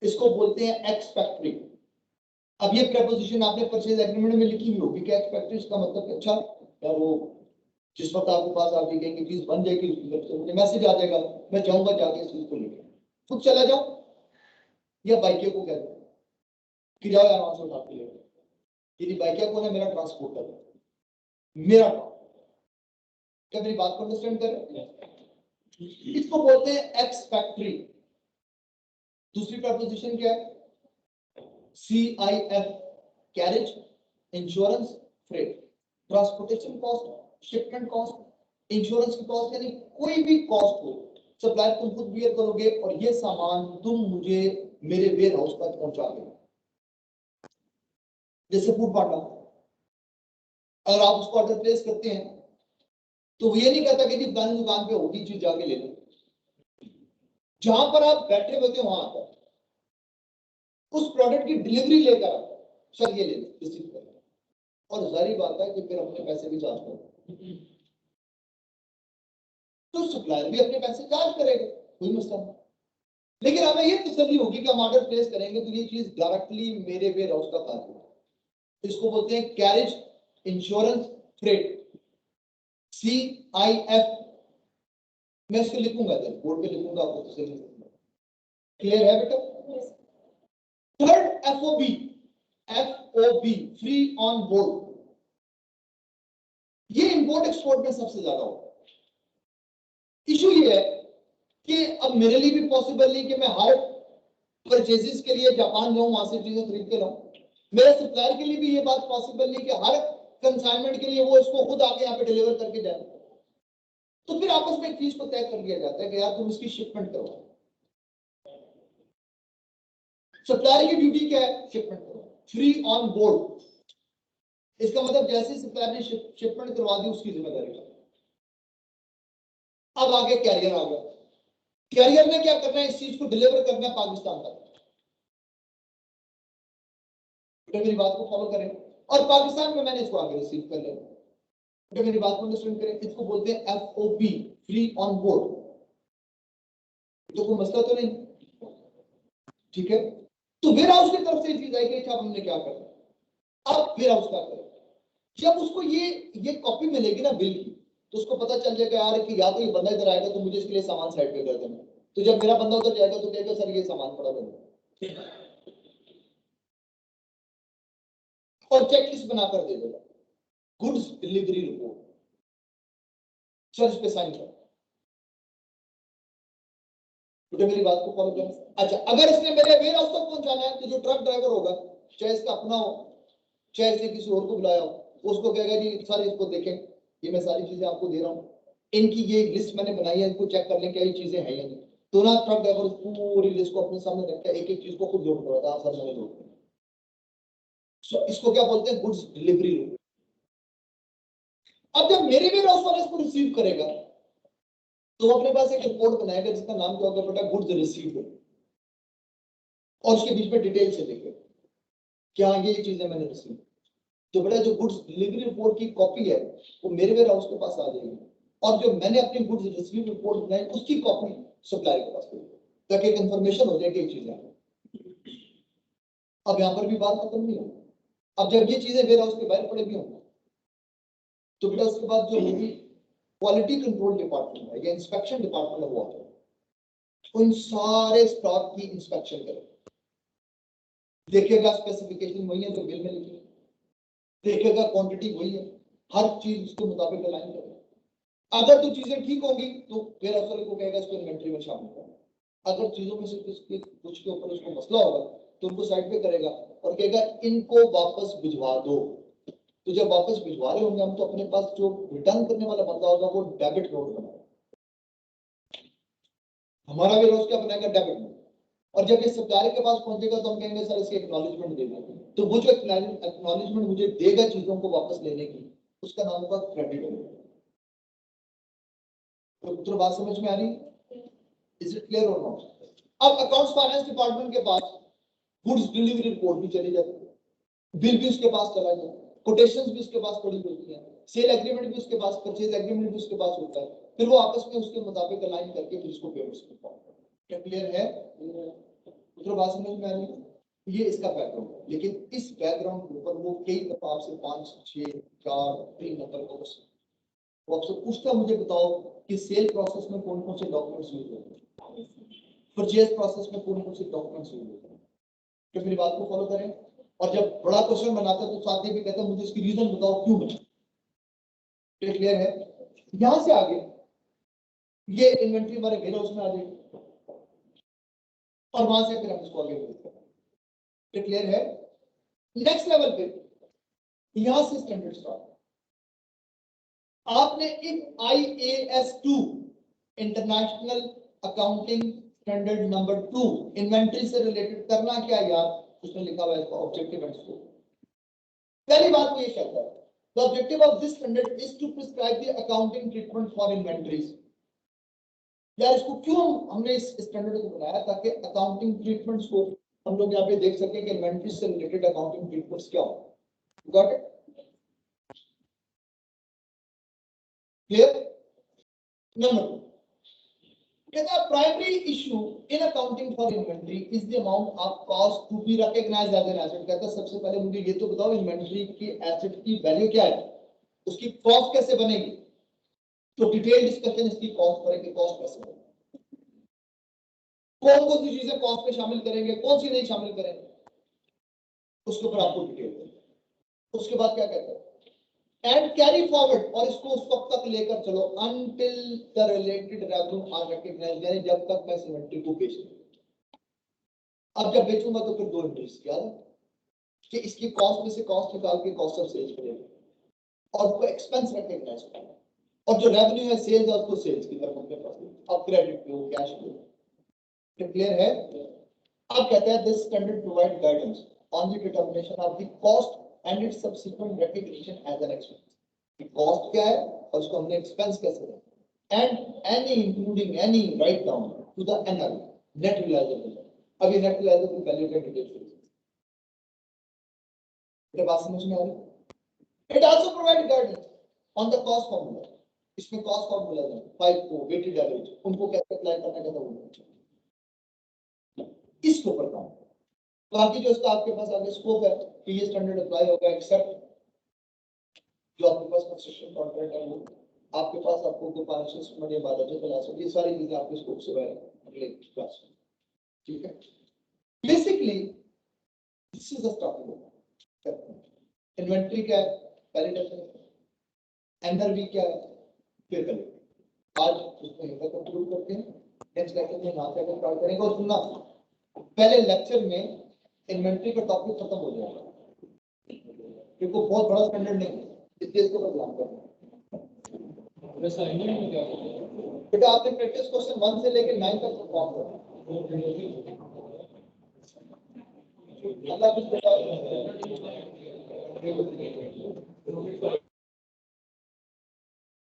इसको बोलते हैं एक्स फैक्ट्री। अब ये प्रेपोजिशन आपने परचेज एग्रीमेंट में लिखी हुई होगी कि एक्स फैक्ट्री, इसका मतलब अच्छा यार वो जिस वक्त आपके पास आप कहेंगे चीज बन जाएगी उसकी तरफ से मुझे मैसेज आ जाएगा, मैं जाऊंगा जाके इस चीज को लेकर खुद चला जाऊं, या बाइकिया को कह दो कि जाओ यार वहां से उठा के ले, यदि बाइकिया को ना मेरा ट्रांसपोर्ट कर दो, मेरा काम। क्या मेरी बात को अंडरस्टैंड कर रहे हैं? इसको बोलते हैं एक्स फैक्ट्री। दूसरी प्रपोजिशन क्या है, CIF, carriage, insurance, freight, transportation cost, shipment cost, insurance की कॉस्ट, यानी कोई भी कॉस्ट हो सप्लायर तुम खुद बियर करोगे और ये सामान तुम मुझे मेरे वेयर हाउस तक पहुंचा दो। जैसे फूड पांडा, अगर आप उसको ऑर्डर प्लेस करते हैं तो वो ये नहीं कहता कि जी फलानी दुकान पे होगी चीज जाके ले लो, जहां पर आप बैठे हुए थे वहां पर उस प्रोडक्ट की डिलीवरी लेकर आता है, सर ये ले लो, रिसीव कर लो, और जारी बात है कि फिर अपने पैसे भी चार्ज करो, तो सप्लायर भी अपने पैसे चार्ज करेगा, कोई मसला नहीं। लेकिन हमें ये तसल्ली होगी कि हम ऑर्डर प्लेस करेंगे तो ये चीज डायरेक्टली मेरे वेयर हाउस तक आ जाएगी। इसको बोलते हैं कैरेज, इंश्योरेंस, फ्रेट, CIF। मैं इसको लिखूंगा, बोर्ड पे लिखूंगा, आपको तसल्ली होगी। क्लियर है बेटा? Third FOB, free on board. ये इंपोर्ट एक्सपोर्ट में सबसे ज्यादा होता है। इशू ये है कि अब मेरे लिए भी पॉसिबल नहीं कि मैं हर परचेजेस के लिए जापान जाऊं, वहां से चीजें खरीद के लाऊं। मेरे सप्लायर के लिए भी ये बात पॉसिबल नहीं कि हर कंसाइनमेंट के लिए वो इसको खुद आके यहाँ पे डिलीवर करके जाए। तो फिर आपस में एक चीज को तय कर लिया जाता है कि यार तुम इसकी शिपमेंट करो। सप्लायर की ड्यूटी क्या है? शिपमेंट करो, फ्री ऑन बोर्ड। इसका मतलब जैसे सप्लायर ने शिपमेंट करवा दी उसकी जिम्मेदारी है। अब आगे कैरियर आ गया, कैरियर ने क्या करना है, इस चीज को डिलीवर करना है पाकिस्तान तक। मेरी बात को फॉलो करें, और पाकिस्तान में मैंने इसको आगे रिसीव कर लिया। मेरी बात को अंडरस्टैंड करें, इसको बोलते हैं FOB, फ्री ऑन बोर्ड। तो कोई मसला तो नहीं, ठीक है? तो वेयर हाउस की तरफ से चीज आई कि अच्छा हमने क्या करना। अब वेयर हाउस क्या करें, जब उसको ये कॉपी मिलेगी ना बिल की, तो उसको पता चल जाएगा यार कि या तो ये बंदा इधर आएगा तो मुझे इसके लिए सामान साइड पे कर देना, तो जब मेरा बंदा उधर जाएगा तो कहेगा सर ये सामान पड़ा बंदा, और चेकलिस्ट बनाकर दे देगा, गुड्स डिलीवरी रिपोर्ट, सर इस पे साइन कर। तो मेरी बात को फॉलो करें। अच्छा, अगर इसने मेरे वेयर हाउस तक पहुंचाना है तो जो ट्रक ड्राइवर होगा, चाहे इसका अपना हो चाहे इसने किसी और को बुलाया हो, उसको कहेगा जी सर इसको देखें, ये मैं सारी चीजें आपको दे रहा हूँ, इनकी ये लिस्ट मैंने बनाई है, इनको चेक कर लें क्या ये चीजें हैं या नहीं। तो ना ट्रक ड्राइवर पूरी लिस्ट को अपने सामने रखता है, एक एक चीज को खुद नोट करता है, सर मैंने नोट किया। So, इसको क्या बोलते हैं, गुड्स डिलीवरी रूल। अब जब मेरे भी हाउस वाला इसको रिसीव करेगा तो वो अपने पास एक रिपोर्ट बनाएगा जिसका नाम क्या होगा बेटा, गुड्स रिसीव्ड, और उसके बीच में डिटेल से लिखे क्या ये चीजें मैंने रिसीव। तो बेटा जो गुड्स डिलीवरी रिपोर्ट की कॉपी है वो मेरे वेयर हाउस के पास आ जाएगी, और जो मैंने अपनी गुड्स रिसीव रिपोर्ट बनाई उसकी कॉपी सप्लायर के पास होगी, ताकि एक इंफॉर्मेशन हो जाए कि चीजें। अब यहाँ पर भी बात खत्म नहीं होगी। अब जब ये चीजें वेयर हाउस के बाहर पड़ेगी होंगी तो बेटा उसके बाद जो होगी क्वालिटी कंट्रोल डिपार्टमेंट है या इंस्पेक्शन डिपार्टमेंट है, वो इन सारे स्टॉक की इंस्पेक्शन करेगा, देखेगा स्पेसिफिकेशन वही है जो बिल में लिखी है, देखेगा क्वांटिटी वही है, हर चीज उसके मुताबिक अलाइन करेगा। अगर तो चीजें ठीक होंगी तो फिर अफसर को कहेगा इसको इन्वेंट्री में शामिल करना। अगर चीजों में से कुछ के ऊपर उसको मसला होगा तो उनको साइड पे करेगा और कहेगा इनको वापस भिजवा दो। तो जब वापस भिजवा रहे होंगे हम तो अपने पास जो रिटर्न करने वाला बंदा होगा वो डेबिट नोट बनाएगा, हमारा वेयर हाउस क्या बनाएगा, डेबिट नोट। और जब ये सप्लायर के पास पहुंचेगा तो हम कहेंगे सर इसकी एक्नॉलेजमेंट दे दें, तो वो जो एक्नॉलेजमेंट मुझे देगा चीजों को वापस लेने की, उसका नाम होगा क्रेडिट। तो उत्तर बात समझ में आ रही, इज इट क्लियर और नॉट? अब अकाउंट्स फाइनेंस डिपार्टमेंट के पास गुड्स डिलीवरी रिपोर्ट भी चली जाती है, बिल भी उसके पास चला जाए, कोटेशंस भी उसके पास पड़ी होती है, सेल एग्रीमेंट भी उसके पास, परचेज एग्रीमेंट भी उसके पास होता है, फिर वो आपस में उसके मुताबिक अलाइन करके फिर उसको पेमेंट्स करता है। क्या क्लियर है? उत्तर बात समझ में आ रही है? ये इसका बैकग्राउंड है, लेकिन इस बैकग्राउंड के ऊपर वो कई दफा आपसे 5, 6, 4, 3 नंबर को वो आपसे पूछता, मुझे बताओ कि सेल प्रोसेस में कौन कौन से डॉक्यूमेंट्स यूज होते हैं, परचेज प्रोसेस में कौन कौन से डॉक्यूमेंट्स यूज होते हैं। तो मेरी बात को फॉलो करें, और जब बड़ा क्वेश्चन बनाता है तो साथ ही भी कहता है मुझे इसकी रीजन बताओ क्यों बना। क्लियर है? यहां से आगे ये इन्वेंट्री हमारे वेयर हाउस में आ जाएगी और वहां से फिर हम इसको आगे बढ़ते हैं। क्लियर है? नेक्स्ट लेवल पे यहां से स्टैंडर्ड स्टार्ट, आपने एक IAS2 international accounting standard number 2 inventory से रिलेटेड करना क्या यार, उसमें लिखा हुआ है इसका ऑब्जेक्टिव एंड स्कोप। पहली बात वो ये कहता है the objective of this standard is to prescribe the accounting treatment for inventories। यार इसको क्यों हमने इस स्टैंडर्ड को बनाया, ताकि अकाउंटिंग ट्रीटमेंट्स को हम लोग यहाँ पे देख सकें कि इन्वेंटरी से रिलेटेड अकाउंटिंग ट्रीटमेंट्स क्या हो। Got it? क्लियर? नंबर 2 कहता है primary issue in accounting for inventory is the amount of cost to be recognised as an asset. कहता है सबसे पहले मुझे ये तो बताओ इन्वेंटरी की एसेट की वैल्यू क्या है, उसकी कॉस्ट कैसे बनेगी। तो डिटेल डिस्कशन इसकी कॉस्ट करेंगे, कॉस्ट कैसे बनेगी, कौन कौन सी चीजें कॉस्ट में शामिल करेंगे, कौन सी नहीं शामिल करेंगे, उसके ऊपर आपको डिटेल देंगे। उसके बाद क्या कहते हैं, एंड कैरी फॉरवर्ड, और इसको उस वक्त तक लेकर चलो until the related revenue are recognised, यानी जब तक मैं इन्वेंटरी को बेच दूं। अब जब बेचूंगा तो फिर दो एंट्रीज याद है कि इसकी कॉस्ट में से कॉस्ट निकाल के कॉस्ट ऑफ सेल्स करेंगे और उसको एक्सपेंस रिकॉग्नाइज करेंगे, और जो रेवेन्यू है सेल्स है उसको सेल्स की तरफ अपने पास अब क्रेडिट पे हो, कैश पे हो। क्लियर है? अब कहता है this standard provide guidance on the determination of the cost and its subsequent recognition as an expense. कि कॉस्ट क्या है और उसको हमने एक्सपेंस कैसे किया, and any including any write down to the NR net realisable. अब ये नेट रियलाइजेबल वैल्यू का डिटेल ये बात समझ में आ रही? It also provide guidance on the cost formula. इसमें कॉस्ट फार्मूला है 5 को वेटेड एवरेज, उनको कैसे अप्लाई करना है कहता हूं इसको ऊपर काम। बाकी जो इसका आपके पास आगे स्कोप है कि ये स्टैंडर्ड अप्लाई होगा एक्सेप्ट जो आपके पास कंस्ट्रक्शन कॉन्ट्रैक्ट है, वो आपके पास आपको को फाइनेंशियल स्टेटमेंट या बाजार क्लास है, ये सारी चीजें आपके स्कोप से बाहर अगले क्लास में। ठीक है? Basically this is the starting. Inventory क्या है पहले डेफिनेशन, एनआरवी क्या है फिर करेंगे। आज उसको यहीं तक कंक्लूड करते हैं, नेक्स्ट लेक्चर में यहां से स्टार्ट करेंगे। और सुनना, पहले लेक्चर में इन्वेंटरी का टॉपिक खत्म हो जाएगा, देखो बहुत बड़ा स्टैंडर्ड नहीं है, इसलिए इसको मैं ध्यान करूँ। बेटा आपने प्रैक्टिस क्वेश्चन 1 से लेकर 9 तक परफॉर्म करा। अल्लाह कुछ बता